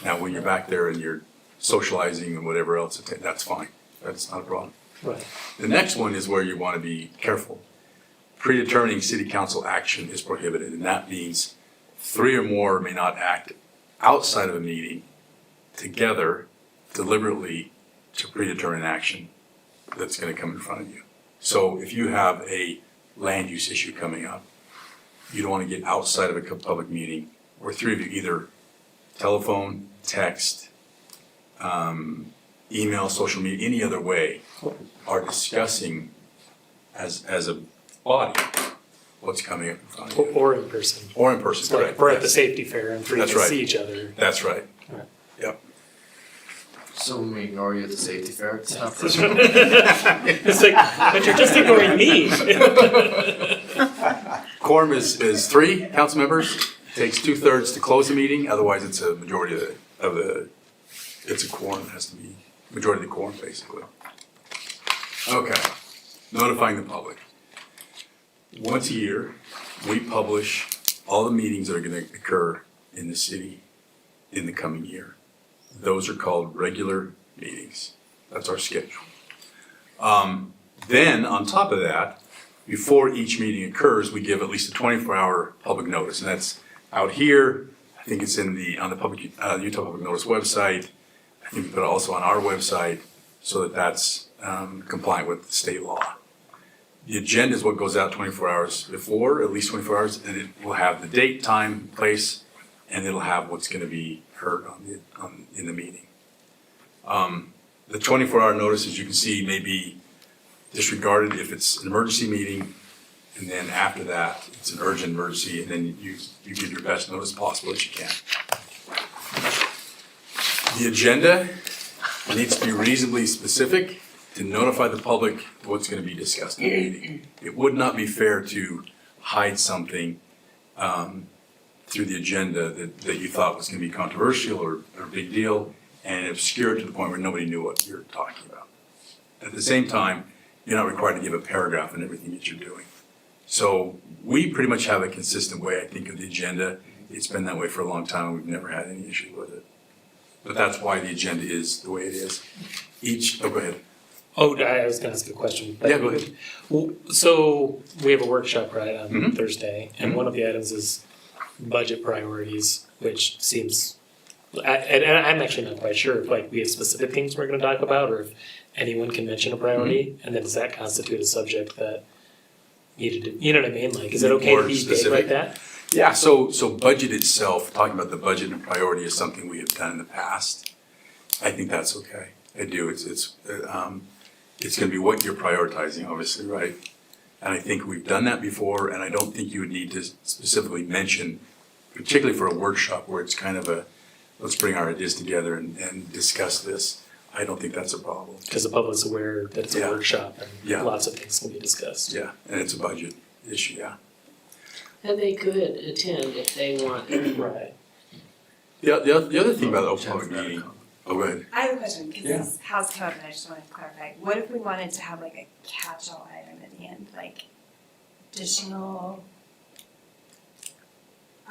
Now, when you're back there and you're socializing and whatever else, that's fine, that's not a problem. Right. The next one is where you want to be careful. Predetermining city council action is prohibited, and that means 3 or more may not act outside of a meeting together deliberately to predetermine action that's going to come in front of you. So if you have a land use issue coming up, you don't want to get outside of a public meeting where 3 of you either telephone, text, email, social media, any other way are discussing as a body what's coming up in front of you. Or in person. Or in person, So correct. we're at the yes. safety fair and free That's to right. see each other. That's right. Right. Yep. So when we ignore you at the safety fair, it's not personal. It's like, but you're just ignoring me. Quorum is 3 council members. It takes 2/3 to close the meeting, otherwise it's a majority of the, it's a quorum, it has to be majority of the quorum, basically. Okay, notifying the public. Once a year, we publish all the meetings that are gonna occur in the city in the coming year. Those are called regular meetings. That's our schedule. Then, on top of that, before each meeting occurs, we give at least a 24-hour public notice, and that's out here. I think it's on the Utah Public Notice website. I think we put it also on our website so that that's compliant with the state law. The agenda is what goes out 24 hours before, at least 24 hours, and it will have the date, time, place, and it'll have what's going to be heard in the meeting. The 24-hour notice, as you can see, may be disregarded if it's an emergency meeting, and then after that, it's an urgent emergency, and then you give your best notice possible that you can. The agenda needs to be reasonably specific to notify the public what's going to be discussed in the meeting. It would not be fair to hide something through the agenda that you thought was going to be controversial or a big deal, and obscure it to the point where nobody knew what you're talking about. At the same time, you're not required to give a paragraph in everything that you're doing. So we pretty much have a consistent way, I think, of the agenda. It's been that way for a long time, and we've never had any issue with it. But that's why the agenda is the way it is. Go ahead. Oh, I was gonna ask a question. Yeah, go ahead. Well, so we have a workshop, right, on Mhm. Thursday, and one of the items is budget priorities, which seems, and I'm actually not quite sure if like we have specific things we're gonna talk about, or if anyone can mention a priority, and then does that constitute a subject that needed to, you know what I mean? Like, is it okay to More be vague specific. like that? Yeah, so budget itself, talking about the budget and priority is something we have done in the past. I think that's okay. I do. It's gonna be what you're prioritizing, obviously, right? And I think we've done that before, and I don't think you would need to specifically mention, particularly for a workshop where it's kind of a, let's bring our ideas together and discuss this. I don't think that's a problem. Because the public's aware that it's a Yeah. workshop Yeah. and lots of things can be discussed. Yeah, and it's a budget issue, yeah. And they could attend if they want. Right. The other thing about the open public meeting, go ahead. I have a question, because Yeah. this has come up and I just wanted to clarify. What if we wanted to have like a catch-all item at the end, like additional?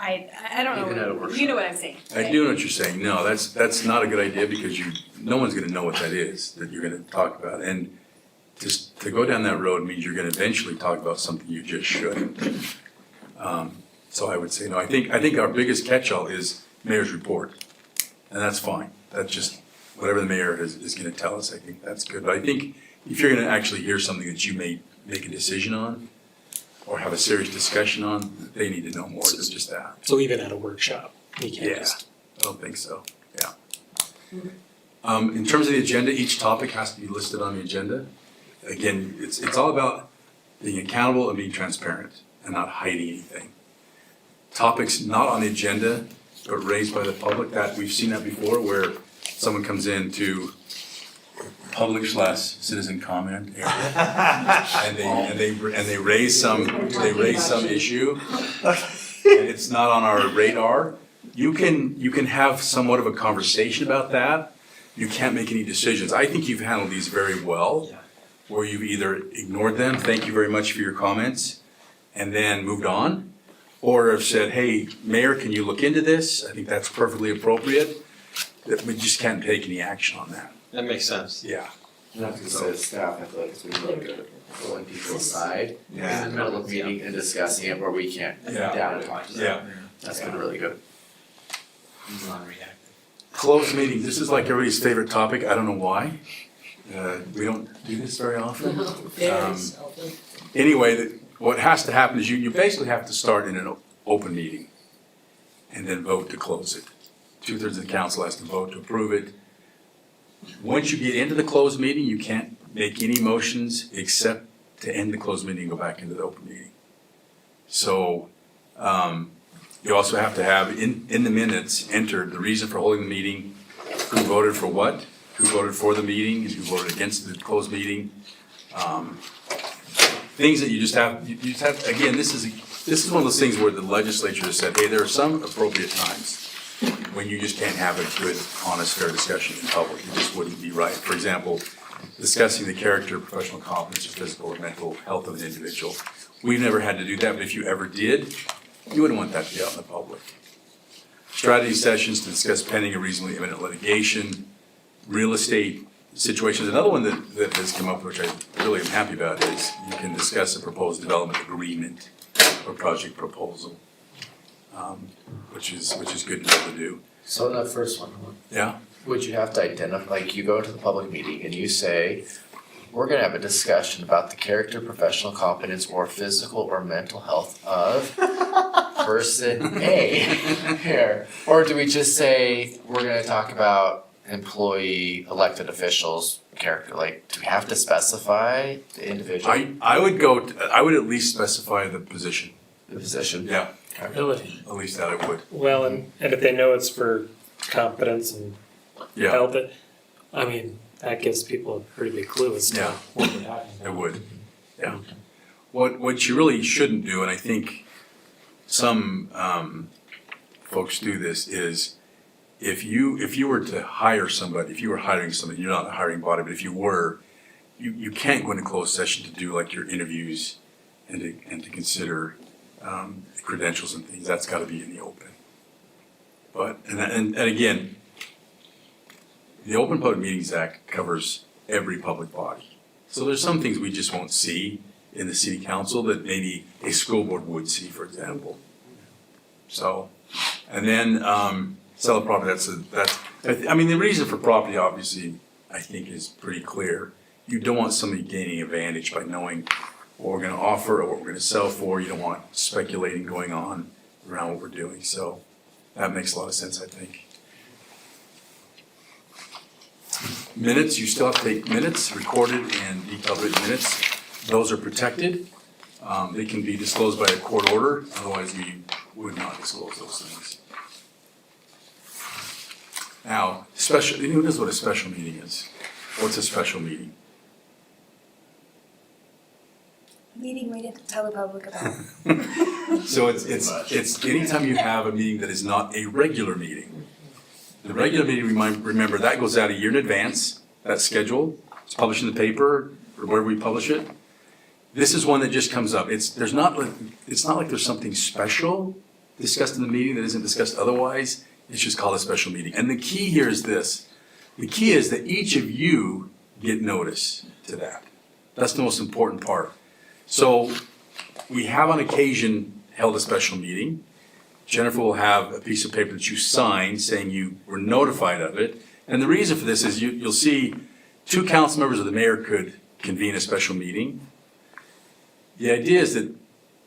I don't Even at a know, workshop. you know what I'm saying, I right? do know what you're saying. No, that's not a good idea because no one's gonna know what that is that you're gonna talk about. And just to go down that road means you're gonna eventually talk about something you just shouldn't. So I would say no. I think our biggest catch-all is mayor's report. And that's fine. That's just whatever the mayor is gonna tell us. I think that's good. But I think if you're gonna actually hear something that you may make a decision on or have a serious discussion on, they need to know more than just that. So even at a workshop, you can't Yeah, just. I don't think so, yeah. In terms of the agenda, each topic has to be listed on the agenda. again, it's all about being accountable and being transparent and not hiding anything. Topics not on the agenda, but raised by the public, that we've seen that before, where someone comes in to public/citizen comment area, and they raise some issue, and it's not on our radar. You can have somewhat of a conversation about that. You can't make any decisions. I think you've handled these very well, where you've either ignored them, thank you very much for your comments, and then moved on, or have said, hey, Mayor, can you look into this? I think that's perfectly appropriate. That we just can't take any action on that. That makes sense. Yeah. And that's because as staff, I feel like it's been really good at pulling people aside in the middle of the meeting and discussing it where we can't down and talk to them. Yeah. That's been really good. Non-reactive. Closed meeting, this is like everybody's favorite topic, I don't know why. We don't do this very often. Very seldom. Anyway, what has to happen is you basically have to start in an open meeting and then vote to close it. 2/3 of the council has to vote to approve it. Once you get into the closed meeting, you can't make any motions except to end the closed meeting and go back into the open meeting. So, you also have to have in the minutes entered the reason for holding the meeting, who voted for what, who voted for the meeting, and who voted against the closed meeting. Things that you just have, again, this is one of those things where the legislature has said, hey, there are some appropriate times when you just can't have a good, honest, fair discussion in public. It just wouldn't be right. For example, discussing the character, professional competence, or physical or mental health of an individual. We've never had to do that, but if you ever did, you wouldn't want that to be out in the public. Strategy sessions to discuss pending or reasonably imminent litigation, real estate situations. Another one that has come up, which I really am happy about, is you can discuss a proposed development agreement or project proposal, which is good to be able to do. So in that first one, Yeah. would you have to identify, like you go to the public meeting and you say, we're gonna have a discussion about the character, professional competence, or physical or mental health of person A here? Or do we just say, we're gonna talk about employee, elected officials, character, like, do we have to specify the individual? I would at least specify the position. The position? Yeah, Really? at least that I would. Well, and if they know it's for competence and Yeah, health, I mean, that gives people a pretty big clue as to Yeah. what we're talking about. it would. Yeah. What you really shouldn't do, and I think some folks do this, is if you were to hire somebody, if you were hiring somebody, you're not a hiring body, but if you were, you can't go into closed session to do like your interviews and to consider credentials and things. That's got to be in the open. But and again, the Open Public Meetings Act covers every public body. So there's some things we just won't see in the city council that maybe a school board would see, for example. So, and then sell a property, I mean, the reason for property, obviously, I think is pretty clear. You don't want somebody gaining advantage by knowing what we're gonna offer or what we're gonna sell for. You don't want speculating going on around what we're doing. So that makes a lot of sense, I think. Minutes, you still have to take minutes, recorded and detailed written minutes. Those are protected. They can be disclosed by a court order, otherwise we would not disclose those things. Now, who knows what a special meeting is? What's a special meeting? Meeting we didn't tell the public about. So it's anytime you have a meeting that is not a regular meeting. The regular meeting, remember, that goes out a year in advance, that's scheduled, it's published in the paper, or wherever we publish it. This is one that just comes up. It's not like there's something special discussed in the meeting that isn't discussed otherwise. It's just called a special meeting. And the key here is this. The key is that each of you get notice to that. That's the most important part. So we have on occasion held a special meeting. Jennifer will have a piece of paper that you signed saying you were notified of it. And the reason for this is you'll see 2 council members or the mayor could convene a special meeting. The idea is that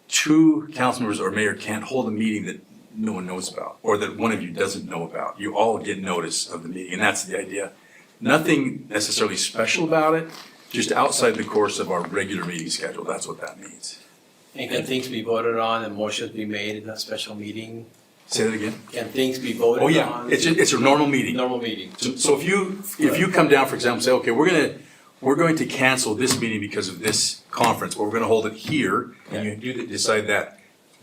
2 council members or mayor can't hold a meeting that no one knows about, or that one of you doesn't know about. You all get notice of the meeting, and that's the idea. Nothing necessarily special about it, just outside the course of our regular meeting schedule, that's what that means. And can things be voted on and motions be made in a special meeting? Say that again? Can things be voted on? Oh, yeah, it's a normal meeting. Normal meeting. So if you come down, for example, say, okay, we're going to cancel this meeting because of this conference, or we're gonna hold it here, and you decide that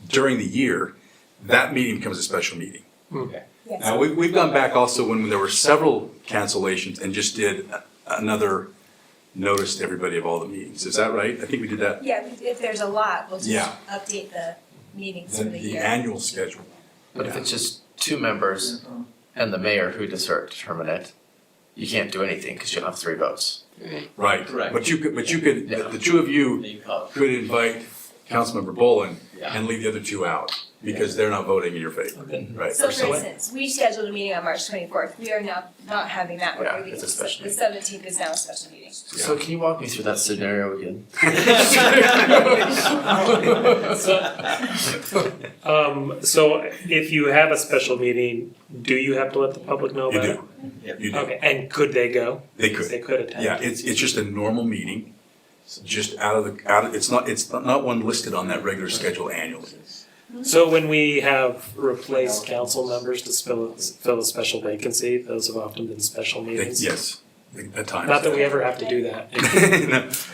during the year, that meeting becomes a special meeting. Okay. Now, we've gone back also when there were several cancellations and just did another notice to everybody of all the meetings. Is that right? I think we did that, Yeah, if there's a lot, we'll just Yeah. update the meetings for the the year. annual schedule. But if it's just two members and the mayor who determine it, you can't do anything because you don't have 3 votes. Right. Correct. But you could, the two of you There you go. could invite Councilmember Bolin Yeah. and leave the other 2 out because they're not voting in your favor, right? So for instance, we scheduled a meeting on March 24th. We are now not having that one. Yeah, We're it's a leaving special the 17th is now a special meeting. So can you walk me through that scenario again? So if you have a special meeting, do you have to let the public know You about it? do, you do. Okay, and could they go? They could. They could attend. Yeah, it's just a normal meeting, just it's not one listed on that regular schedule annually. So when we have replaced council members to fill a special vacancy, those have often been special meetings. Yes, at times. Not that we ever have to do that.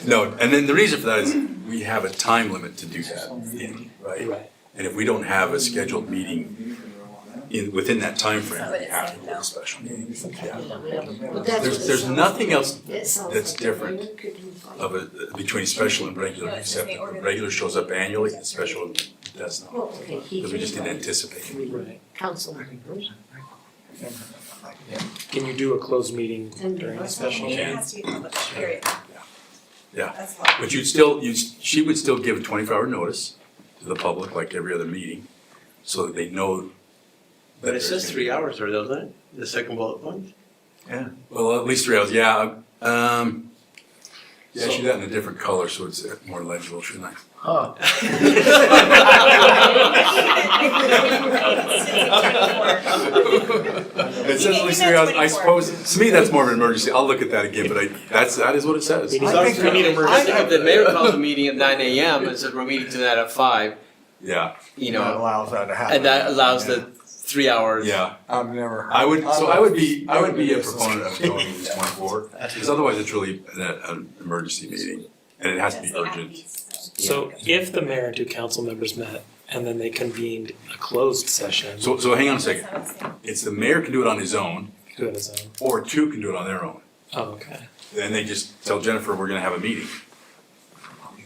No, and then the reason for that is we have a time limit to do that in, right? Right. And if we don't have a scheduled meeting within that timeframe, Not what we it's have to saying, hold no. a special meeting. Yeah. But that's what it There's sounds nothing like. else It sounds that's like different we're between special and regular, No, it's except just that the the regular shows up annually, and the special does not. Well, okay, he Because we just didn't can anticipate it. Right. council members. Can you do a closed meeting during a special Meeting meeting? has to be public, period. Yeah. That's law. But she would still give a 24-hour notice to the public like every other meeting, so that they know that But it there's says gonna 3 be- hours there, doesn't it? The second bullet point? Well, at least 3 hours, yeah. Yeah, I should do that in a different color so it's more legible, shouldn't I? Huh. It says at least 3 hours, I suppose, to me, that's more of an emergency, I'll look at that again, but that is what it says. Meetings So are- if we need emergency, if the mayor calls a meeting at 9 AM and says we're meeting tonight at 5, Yeah, you That know, allows that to happen. and that allows the 3 hours. yeah. I've never. I would be a proponent of going to 24, because otherwise it's really an emergency meeting, and it has to be urgent. So if the mayor and 2 council members met and then they convened a closed session, So hang on a second, it's the mayor can do it on his own, do it as a, or 2 can do it on their own. oh, okay. Then they just tell Jennifer, we're gonna have a meeting.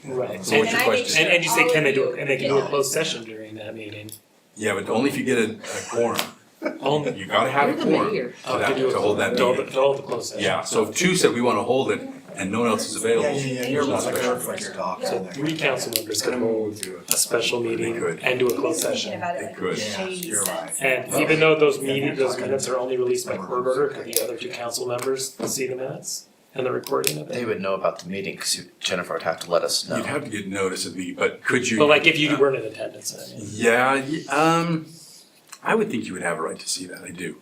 Right. So what's your question? And you say, can they do it, and they can do a closed session during that meeting? Yeah, but only if you get a quorum. Only, You gotta have a You're the quorum mayor. to hold that to hold meeting. to hold the closed session. Yeah, so if 2 said we wanna hold it and no one else is available, You're there's no like special. like you're talking. So 3 council members could hold a special meeting could. and do a closed Thinking session. about it They like could. Shady You're right. says. And even though those minutes are only released by court order, could the other 2 council members see the minutes and the recording of They it? would know about the meeting because Jennifer would have to let us know. You'd have to get notice of the, but could you? But like if you weren't in attendance, I mean. Yeah, I would think you would have a right to see that, I do,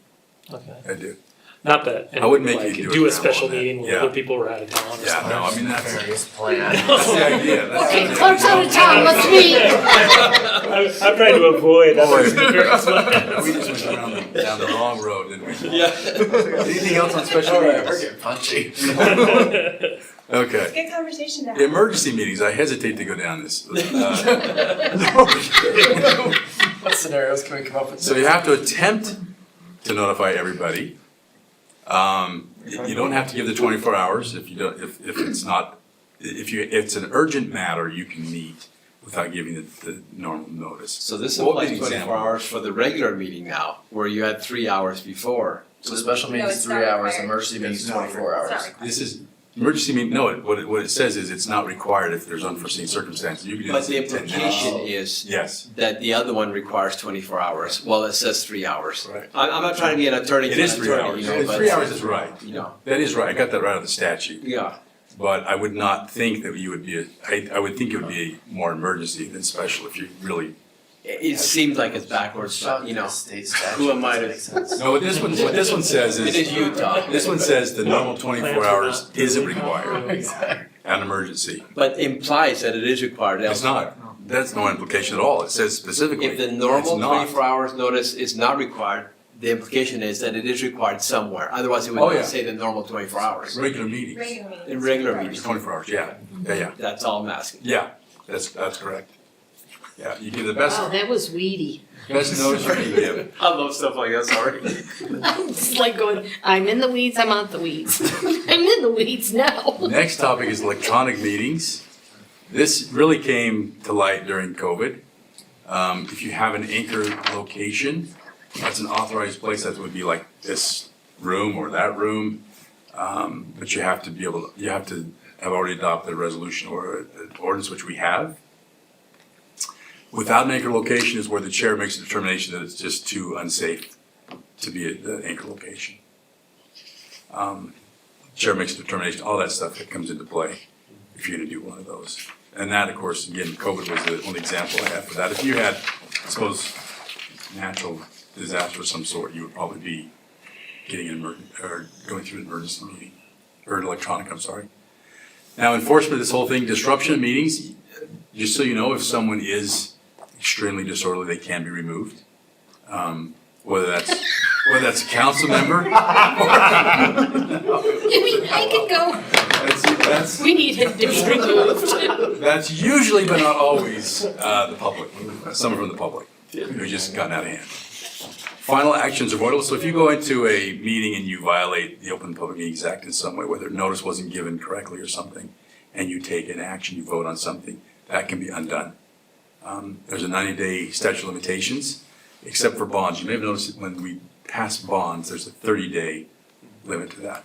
Okay. I do. Not that, I wouldn't make like, you do it do a now special on that. meeting when Yeah. other people were out of town or Yeah, something. no, I mean, that's plan. that's the idea, that's the Okay, idea. clerk's out of town, let's meet. I'm trying to avoid that. Boy, we just went down the wrong road, didn't we? Yeah. Anything else on special All right, we're meetings? getting punchy. Okay. Good conversation to have. Emergency meetings, I hesitate to go down this. What scenarios can we come up with? So you have to attempt to notify everybody. You don't have to give the 24 hours if you don't, if it's not, if it's an urgent matter, you can meet without giving the normal notice. So this What would applies be an 24 example? hours for the regular meeting now, where you had 3 hours before. So special No, meeting's it's 3 not hours, required. emergency meeting's It's not 24 It's not hours. required. This is, emergency meeting, no, what it says is it's not required if there's unforeseen circumstances. You can do But the this in 10 minutes. implication is Yes, that the other one requires 24 hours. Well, it says 3 hours. Right. I'm not trying to be an attorney it to is an 3 attorney, hours. you know, but. 3 hours is right. You know, That is right, I got that right out of the statute. yeah. But I would not think that you would be, I would think it would be more emergency than special if you really it seems like it's backwards, but you know, who am I to? No, what this one says It is Utah. This one says the normal 24 hours isn't required. Exactly. An emergency. But implies that it is required. It's not. That's no implication at all. It says specifically. If the it's normal not. 24 hours notice is not required, the implication is that it is required somewhere. Otherwise, it would Oh, not yeah. say the normal 24 hours. Regular meetings. In regular meetings. 24 hours, yeah. Yeah. That's all I'm asking. Yeah, that's correct. Yeah, you give the best, Wow, that was weedy. best notice you can give. I love stuff like that, sorry. It's like going, I'm in the weeds, I'm out the weeds. I'm in the weeds now. Next topic is electronic meetings. This really came to light during COVID. If you have an anchor location, that's an authorized place, that would be like this room or that room. But you have to have already adopted a resolution or an ordinance, which we have. Without an anchor location is where the chair makes a determination that it's just too unsafe to be at the anchor location. Chair makes a determination, all that stuff that comes into play if you're gonna do one of those. And that, of course, again, COVID was the only example I have for that. If you had, I suppose, natural disaster of some sort, you would probably be getting going through an emergency meeting, or an electronic, I'm sorry. Now, enforcement of this whole thing, disruption of meetings, just so you know, if someone is extremely disorderly, they can be removed. Whether that's a council member. I can go. We need him to be removed. That's usually, but not always, the public, someone from the public, who's just gotten out of hand. Final actions avoidable, so if you go into a meeting and you violate the Open Public Meetings Act in some way, whether notice wasn't given correctly or something, and you take an action, you vote on something, that can be undone. There's a 90-day statute of limitations, except for bonds. You may have noticed that when we pass bonds, there's a 30-day limit to that.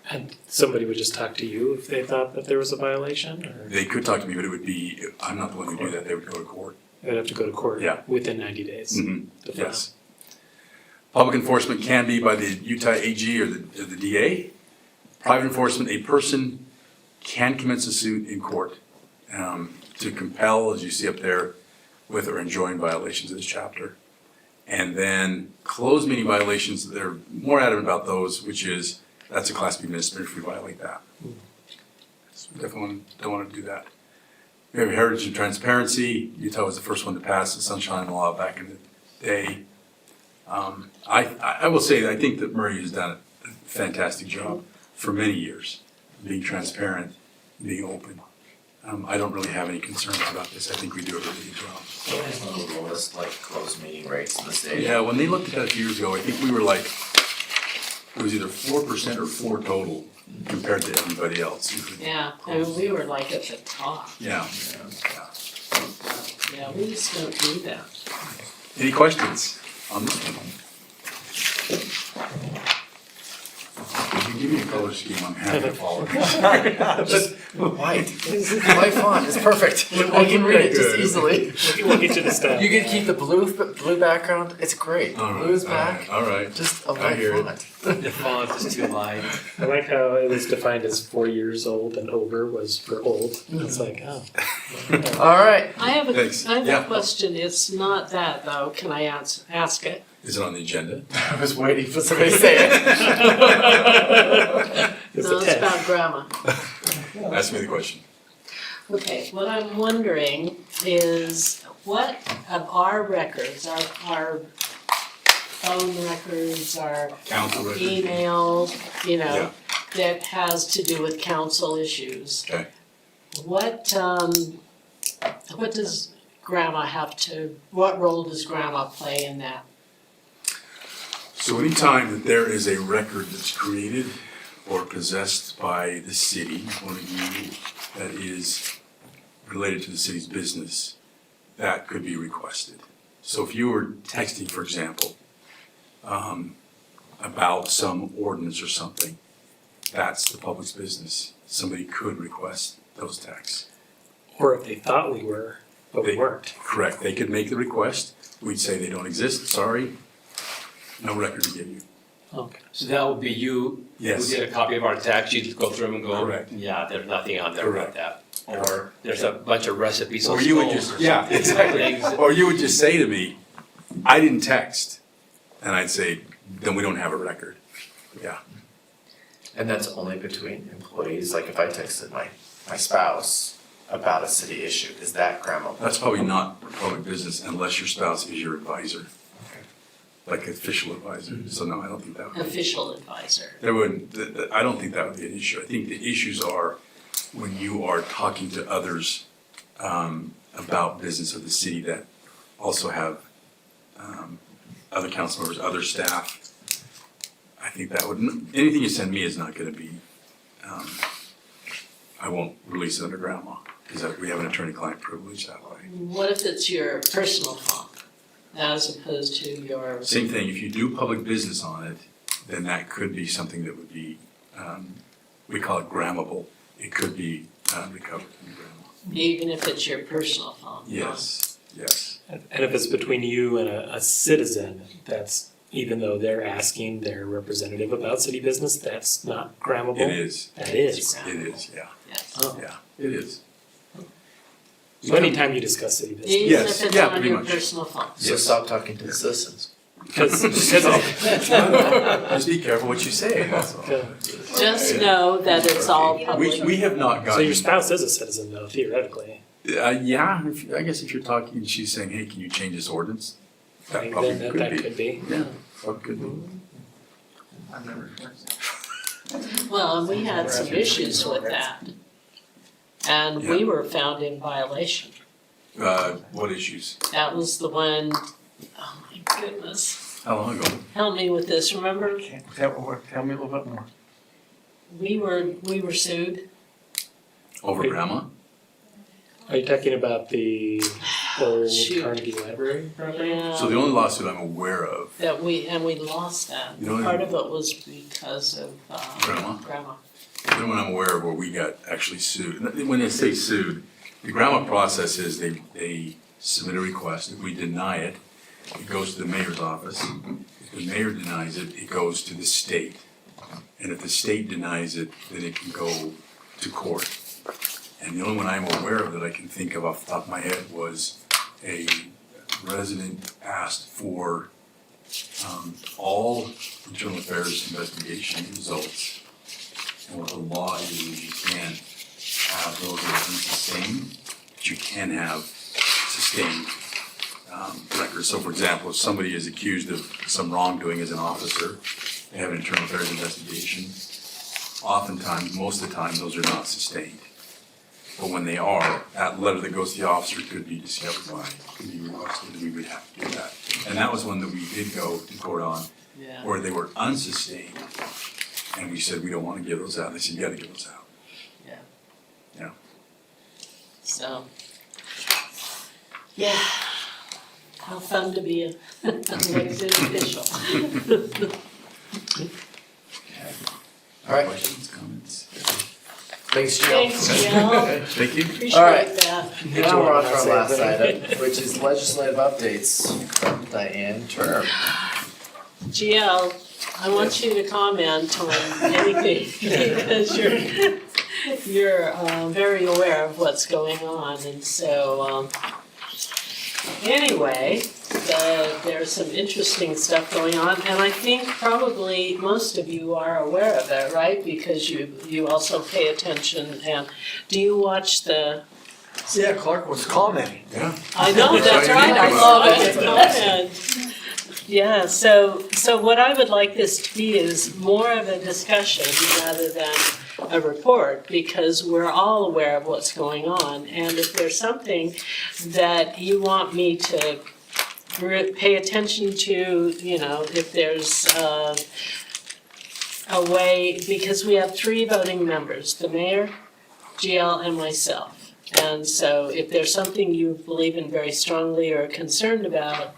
And somebody would just talk to you if they thought that there was a violation, or They could talk to me, but it would be, I'm not the one who do that, they would go to court. they'd have to go to court Yeah. within 90 days? Mhm. to file? Yes. Public enforcement can be by the Utah AG or the DA. Private enforcement, a person can commence a suit in court to compel, as you see up there, with or enjoin violations of this chapter. And then closed meeting violations, they're more adamant about those, which is, that's a Class B misdemeanor if we violate that. So we definitely don't want to do that. We have heritage and transparency. Utah was the first one to pass the Sunshine Law back in the day. I will say that I think that Murray has done a fantastic job for many years, being transparent, being open. I don't really have any concerns about this. I think we do a really good job. What is one of the lowest, like, closed meeting rates in the state? Yeah, when they looked at that a few years ago, I think we were like, it was either 4% or 4 total compared to everybody else. Yeah, I mean, we were like at the top. Yeah. Yeah, we just don't do that. Any questions on this one? If you give me a color scheme, I'm happy to follow it. Just white. White font is perfect. I can read it just easily. We'll get you the stuff. You can keep the blue background. It's great. All right, Blue's back. All right. Just a I white hear it. font. The font is too light. I like how it was defined as 4 years old and over was for old. It's like, oh. All right. I have Thanks. a Yeah. question, it's not that though, can I ask it? Is it on the agenda? I was waiting for somebody to say it. No, it's about grandma. Ask me the question. Okay, what I'm wondering is what of our records, our phone records, our Council records. email, you know, Yeah. that has to do with council issues. Okay. What does grandma what role does grandma play in that? So anytime that there is a record that's created or possessed by the city, one of you, that is related to the city's business, that could be requested. So if you were texting, for example, about some ordinance or something, that's the public's business. Somebody could request those texts. Or if they thought we were, but we weren't. Correct. They could make the request. We'd say they don't exist, sorry. No record to give you. Okay. So that would be you, Yes. who get a copy of our text, you'd go through them and go, Correct. yeah, there's nothing on there about that. or there's a bunch of recipes on Or you would stoves just, or yeah, something. exactly. Eggs. Or you would just say to me, I didn't text. And I'd say, then we don't have a record. Yeah. And that's only between employees, like if I texted my spouse about a city issue, is that grammable? That's probably not public business unless your spouse is your advisor. Like official advisor. So no, I don't think that would. Official advisor. There wouldn't, I don't think that would be an issue. I think the issues are when you are talking to others about business of the city that also have other council members, other staff. I think that would, anything you send me is not gonna be, I won't release it under grandma, because we have an attorney-client privilege that way. What if it's your personal phone as opposed to your? Same thing, if you do public business on it, then that could be something that would be, we call it grammable. It could be recovered in grandma. Even if it's your personal phone? Yes, yes. And if it's between you and a citizen, that's, even though they're asking their representative about city business, that's not grammable? It is. That is. It is, yeah. Yes. Oh. Yeah, it is. So anytime you discuss city business. Even Yes, if it's yeah, on pretty your much. personal phone? So stop talking to the citizens. Just be careful what you say, that's all. Just know that it's all public. We have not So your gotten, spouse is a citizen though, theoretically. yeah, I guess if you're talking, she's saying, hey, can you change this ordinance? That probably Then could that be. could be. Yeah, probably could be. I've never heard Well, and we had some issues with that. And we were found in violation. What issues? That was the one, oh my goodness, How long ago? help me with this, remember? Tell me a little bit more. We were sued. Over grandma? Are you talking about the old Shoot. Carnegie Library property? Yeah. So the only lawsuit I'm aware of, That we lost that. You know, Part of it was because of Grandma? grandma. the only one I'm aware of where we got actually sued, when they say sued, the grandma process is they submit a request. If we deny it, it goes to the mayor's office. If the mayor denies it, it goes to the state. And if the state denies it, then it can go to court. And the only one I'm aware of that I can think of off the top of my head was a resident asked for all internal affairs investigation results. And what the law is you can't have those that are unsustained, but you can have sustained records. So for example, if somebody is accused of some wrongdoing as an officer, they have an internal affairs investigation. Oftentimes, most of the time, those are not sustained. But when they are, that letter that goes to the officer could be discovered by, could be requested, and we would have to do that. And that was one that we did go to court on, Yeah. where they were unsustained. And we said, we don't want to give those out. They said, you gotta give those out. So, yeah, how fun to be an elected official. All right, Questions, comments? thanks, Jill. Thanks, Jill. Thank you. Appreciate All right. that. Now we're on to our last item, which is legislative updates from Diane Term. GL, I want you to comment on anything because you're very aware of what's going on, and so anyway, there's some interesting stuff going on, and I think probably most of you are aware of it, right? Because you also pay attention, and do you watch the? Yeah, Clark was commenting. Yeah. I know, that's right, I love it, comment. Yeah, so what I would like this to be is more of a discussion rather than a report, because we're all aware of what's going on. And if there's something that you want me to pay attention to, you know, if there's a way, because we have 3 voting members, the mayor, GL, and myself. And so if there's something you believe in very strongly or are concerned about,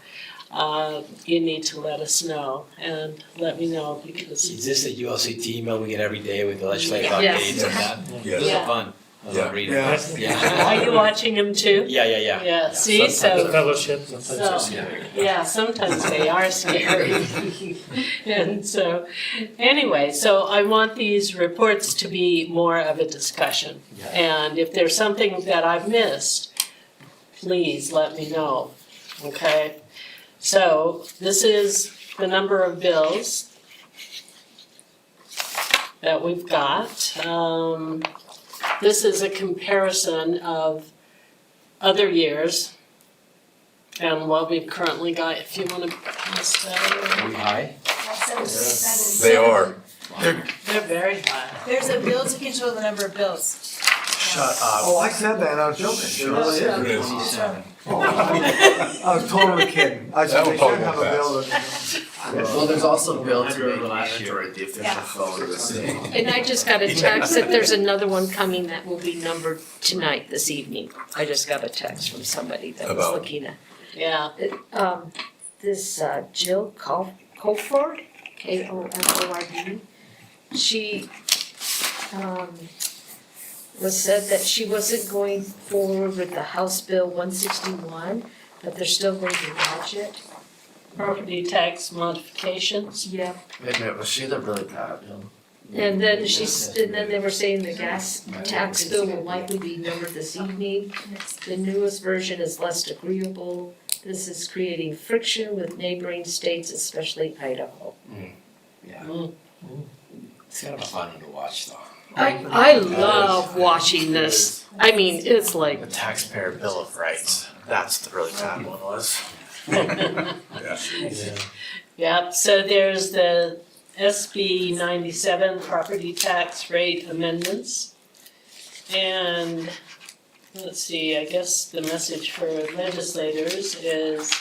you need to let us know and let me know, because Is this the ULCT email we get every day with the legislative Yes. updates and that? Yes. Those are fun. Yeah. read Yeah. it. Yeah. Are you watching them too? Yeah, yeah, yeah. Yeah, see, The so, fellowship, sometimes so, they're scary. yeah, sometimes they are scary. And so, anyway, so I want these reports to be more of a discussion. And if there's something that I've missed, please let me know, okay? So, this is the number of bills that we've got. This is a comparison of other years and what we've currently got, if you wanna pass that around. High. They are. They're very high. There's a bill to control the number of bills. Shut up. Oh, I said that, and I was joking. It really is. It is. I was totally kidding. I said they should have a bill that. Well, there's also a bill to make Android the official phone of the state. And I just got a text that there's another one coming that will be numbered tonight, this evening. I just got a text from somebody that was About? looking at. Yeah, This Jill Colford, Koford, she was said that she wasn't going forward with the House Bill 161, but they're still going to watch it. property tax modifications. Yeah. Wait a minute, was she the really bad bill? And then and then they were saying the gas tax bill will likely be numbered this evening. The newest version is less agreeable. This is creating friction with neighboring states, especially Idaho. It's kind of a fun one to watch though. I love watching this. I mean, it's like, The Taxpayer Bill of Rights, that's the really bad one was. Yep, so there's the SB 97 property tax rate amendments. And let's see, I guess the message for legislators is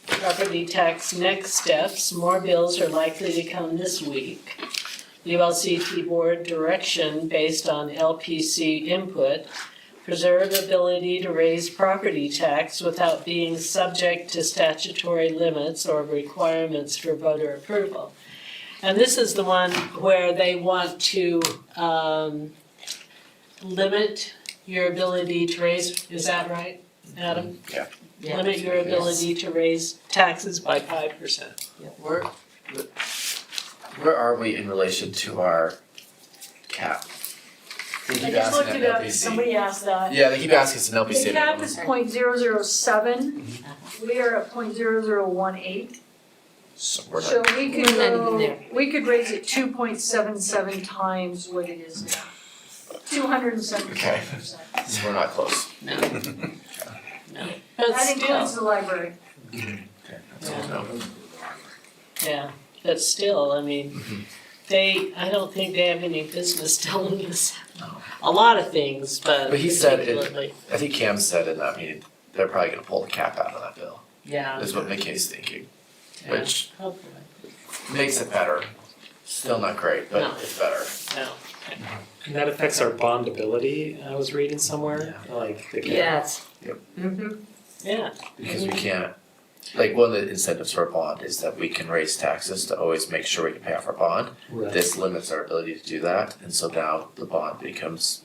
property tax next steps, more bills are likely to come this week. ULCT board direction based on LPC input, preserve ability to raise property tax without being subject to statutory limits or requirements for voter approval. And this is the one where they want to limit your ability to raise, is that right, Adam? Yeah. Limit your ability to raise taxes by 5%. Where are we in relation to our cap? They I keep just asking looked it an up, LPC. somebody asked that. Yeah, they keep asking us an LPC. The cap is .007. We are at .0018. So we're So not, we could We're not even go, there. we could raise it 2.77 times what it is now. 270%. so we're not close. But That still, includes the library. Okay, that's good to know. yeah, but still, I mean, I don't think they have any business telling us a lot of things, but But he said it- particularly, I think Cam said in that meeting, they're probably gonna pull the cap out of that bill, yeah. is what McKay's thinking, Yeah, which hopefully, makes it better. Still not great, No. but it's better. no. And that affects our bondability, I was reading somewhere, like the. yes. Yep. Mm-hmm. Yeah, Because we can't, like, one of the incentives for a bond is that we can raise taxes to always make sure we can pay off our bond. Right. This limits our ability to do that, and so now the bond becomes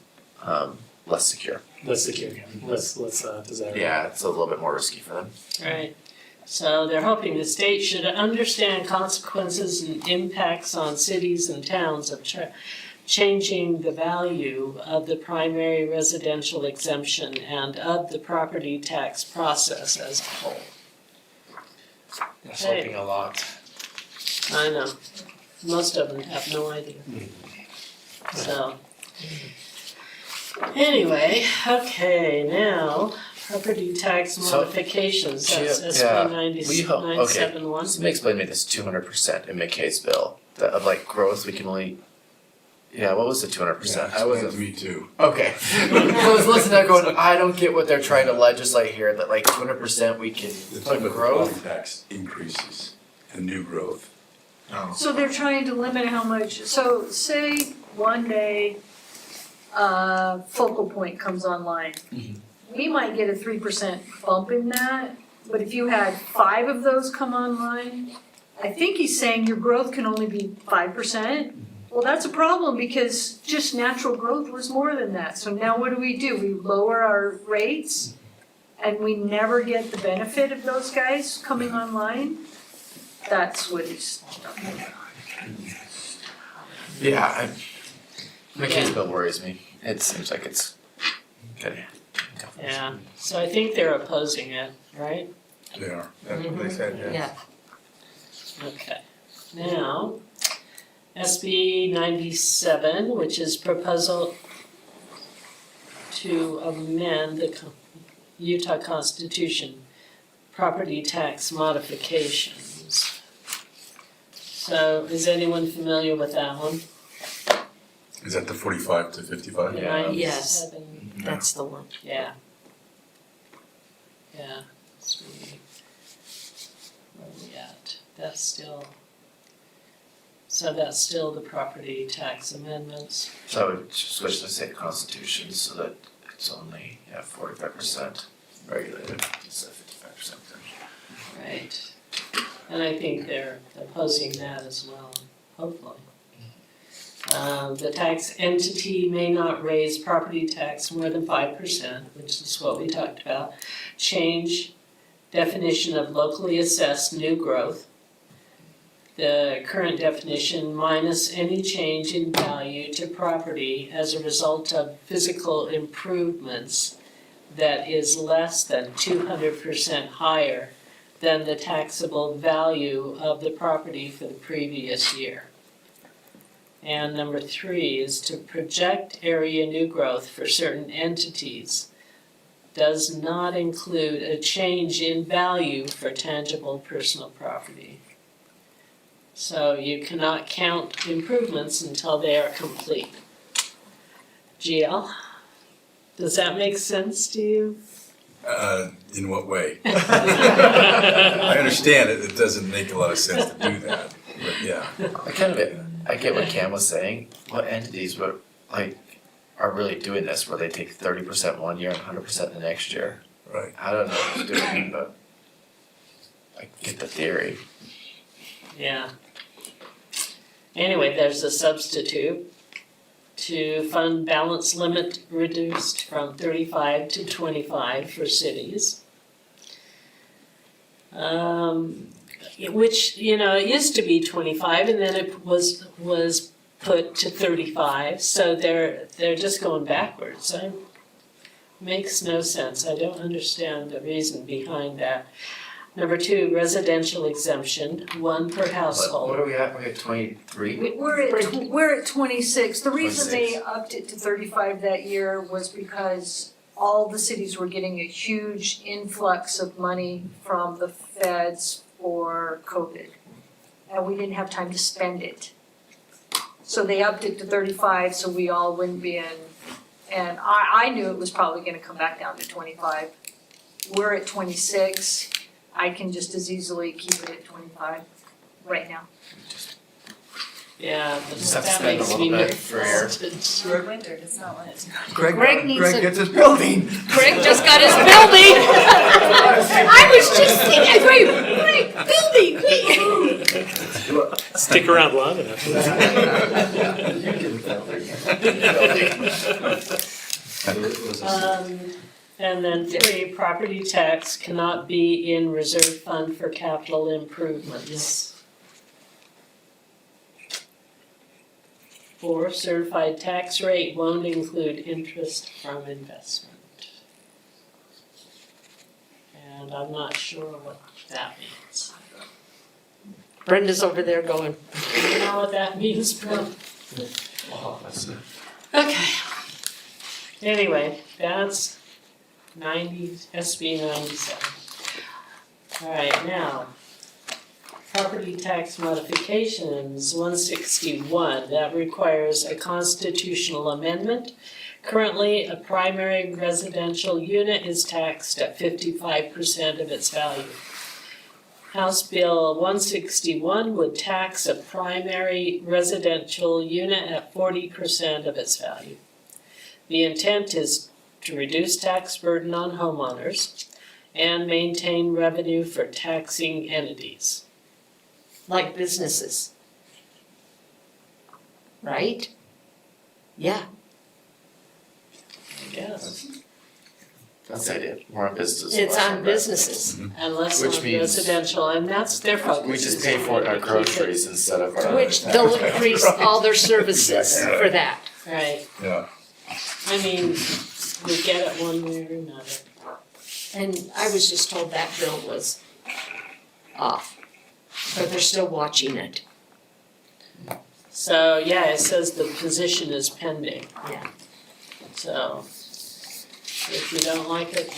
less secure. Less secure, less desirable. Yeah, it's a little bit more risky for them. right. So they're hoping the state should understand consequences and impacts on cities and towns of changing the value of the primary residential exemption and of the property tax process as a whole. They're hoping a lot. I know, most of them have no idea. So, anyway, okay, now, property tax So, modifications, that's yeah, SB we hope, okay, 971. somebody explain to me this 200% in McKay's bill, that of like growth, we can only, yeah, what was the 200%? I wasn't. Me too. Okay. I was listening to that going, I don't get what they're trying to legislate here, that like 200% we can, They're like talking about growth. property tax increases and new growth. So they're trying to limit how much, so say one day, Focal Point comes online. We might get a 3% bump in that, but if you had 5 of those come online, I think he's saying your growth can only be 5%, Well, that's a problem because just natural growth was more than that. So now what do? We lower our rates and we never get the benefit of those guys coming online? That's what he's. Yeah, McKaysville worries me. It seems like it's good. Yeah, so I think they're opposing it, right? They are, that's what they said, yes. Yeah. Okay, now, SB 97, which is proposal to amend the Utah Constitution, property tax modifications. So is anyone familiar with that one? Is that the 45 to 55? Yes. 97. That's the one. Yeah. Yeah, let's see. Where are we at? That's still the property tax amendments. So I would switch to state constitution so that it's only 45% regulated instead of 55%. Right. And I think they're opposing that as well, hopefully. The tax entity may not raise property tax more than 5%, which is what we talked about. Change definition of locally assessed new growth. The current definition minus any change in value to property as a result of physical improvements that is less than 200% higher than the taxable value of the property for the previous year. And number 3 is to project area new growth for certain entities does not include a change in value for tangible personal property. So you cannot count improvements until they are complete. GL, does that make sense to you? In what way? I understand it, it doesn't make a lot of sense to do that, but yeah. I get what Cam was saying. What entities are really doing this where they take 30% one year and 100% the next year? Right. I don't know who's doing it, but I get the theory. Yeah. Anyway, there's a substitute to fund balance limit reduced from 35 to 25 for cities. Which, it used to be 25 and then it was put to 35, so they're just going backwards. Makes no sense. I don't understand the reason behind that. Number 2, residential exemption, 1 per household. What are we at? We're at 23? We're at 26. The reason 26. they upped it to 35 that year was because all the cities were getting a huge influx of money from the feds for COVID. And we didn't have time to spend it. So they upped it to 35 so we all wouldn't be in. And I knew it was probably gonna come back down to 25. We're at 26. I can just as easily keep it at 25 right now. Yeah, Just have to that spend a makes little me bit for air. nervous. Winter does not want it. Greg needs Greg a- gets his building. Greg just got his building. I was just thinking, Greg, building. Stick around long enough. And then 3, property tax cannot be in reserve fund for capital improvements. 4, certified tax rate won't include interest from investment. And I'm not sure what that means. Brenda's over there going, Do you know what that means, Bill? Oh, that's it. Okay. Anyway, that's SB 97. All right, now, property tax modifications 161, that requires a constitutional amendment. Currently, a primary residential unit is taxed at 55% of its value. House Bill 161 would tax a primary residential unit at 40% of its value. The intent is to reduce tax burden on homeowners and maintain revenue for taxing entities. like businesses. right? Yeah, Yes, That's the idea, more on business. it's less on businesses, and less Which on means- residential, and that's their focus. We just is pay for it in our to keep it- groceries instead of our. which they'll increase all their services for that. Right, Yeah. I mean, we get it one way or another. And I was just told that bill was off, but they're still watching it. So, yeah, it says the position is pending. Yeah. So, if you don't like it,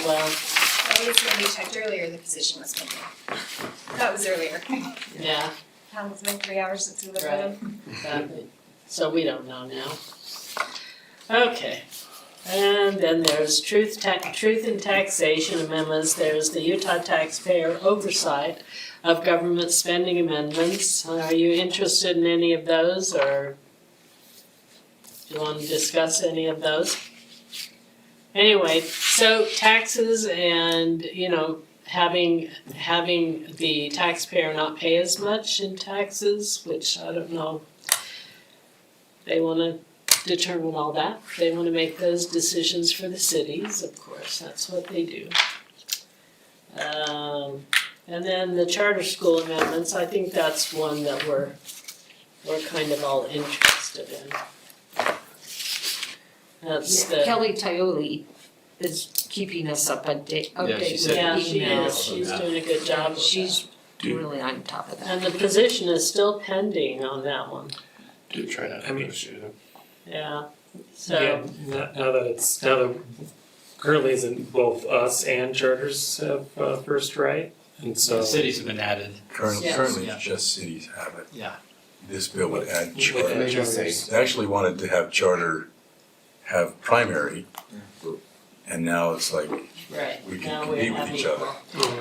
well, That was when we checked earlier, the position was pending. That was earlier. yeah, It's been 3 hours since we looked at it. exactly. So we don't know now. Okay, and then there's truth and taxation amendments, there's the Utah Taxpayer Oversight of Government Spending Amendments. Are you interested in any of those, or do you want to discuss any of those? Anyway, so taxes and, having the taxpayer not pay as much in taxes, which I don't know. They wanna determine all that. They wanna make those decisions for the cities, of course, that's what they do. And then the charter school amendments, I think that's one that we're kind of all interested in. That's the. Kelly Tioli is keeping us updated she with said- Yeah, she emails. is, she's doing a good job. She's really on top of that. And the position is still pending on that one, Do try not I to mean- negotiate it. yeah, Yeah, so, now that currently isn't both us and charters have first right, and so. The cities have been added. Currently, Yes. currently Yeah. just cities have it. Yeah. This bill would add With charter. the charters. They actually wanted to have charter have primary, and now it's like right, we now can we compete have with each equal.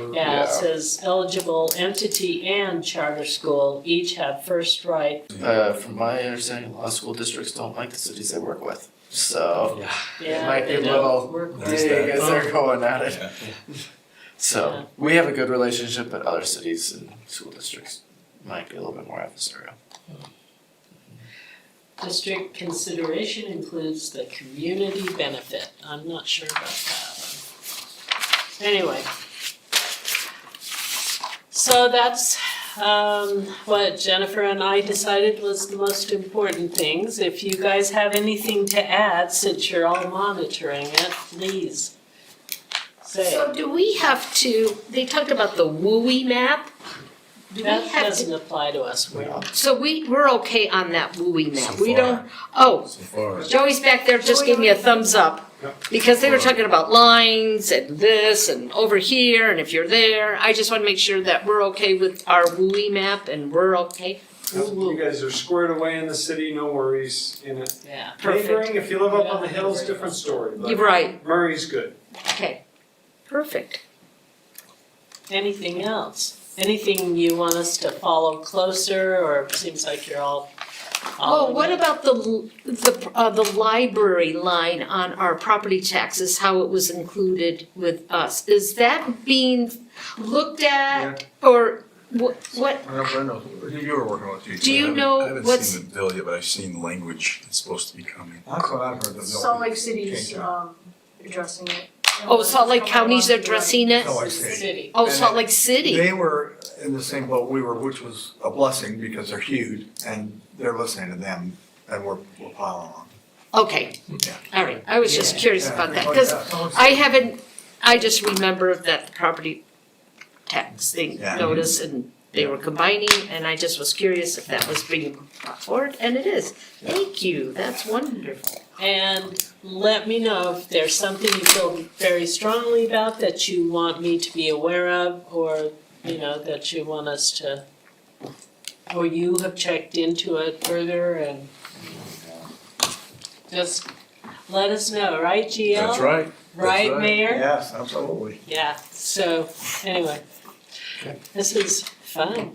other. Yeah, it says eligible entity and charter school each have first right. From my understanding, a lot of school districts don't like the cities they work with, so it Yeah, might be they a don't little work with. There's big that. as they're going at it. Yeah. So we have a good relationship, but other cities and school districts might be a little bit more adversarial. District consideration includes the community benefit. I'm not sure about that one. Anyway. So that's what Jennifer and I decided was the most important things. If you guys have anything to add, since you're all monitoring it, please say So it. do we have to, they talked about the WUI map. Do we That have doesn't to, apply to us, we're, so we're okay on that WUI map? So We far. don't, oh, So far, Joey's back there just gave me a thumbs up. Because they were talking about lines and this and over here and if you're there. I just wanna make sure that we're okay with our WUI map and we're okay. You guys are squared away in the city, no worries in it. yeah. Neighboring, if you live up on the hills, different story, You're but right, Murray's good. okay, perfect. Anything else? Anything you want us to follow closer, or it seems like you're all Oh, what about the library line on our property taxes, how it was included with us? Is that being looked at or what, I know Brenda, you were working with you. do you I know haven't what's, seen the bill yet, but I've seen language that's supposed to be coming. That's what I've heard. the bill Salt Lake is City's changing. addressing it. oh, Salt Lake County's addressing it? Salt Lake City. city? Oh, And Salt Lake City, They were in the same boat we were, which was a blessing because they're huge and they're listening to them and we're piling on. okay, Yeah. all right, I was just curious about that, Oh, cause yeah, Salt Lake I City. haven't, I just remember that the property tax thing Yeah. notice and they were combining and I just was curious if that was being brought forward, and it is. Thank you, that's wonderful. And let me know if there's something you feel very strongly about that you want me to be aware of, or, that you want us to, or you have checked into it further and just let us know, right, GL? That's right. That's Right, Mayor? Yes, absolutely. Yeah, so, anyway, this is fun.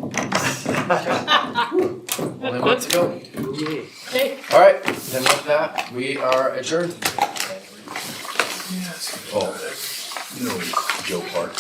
Only one to go. Okay. Alright, then with that, we are adjourned. Oh, you know, Joe Park.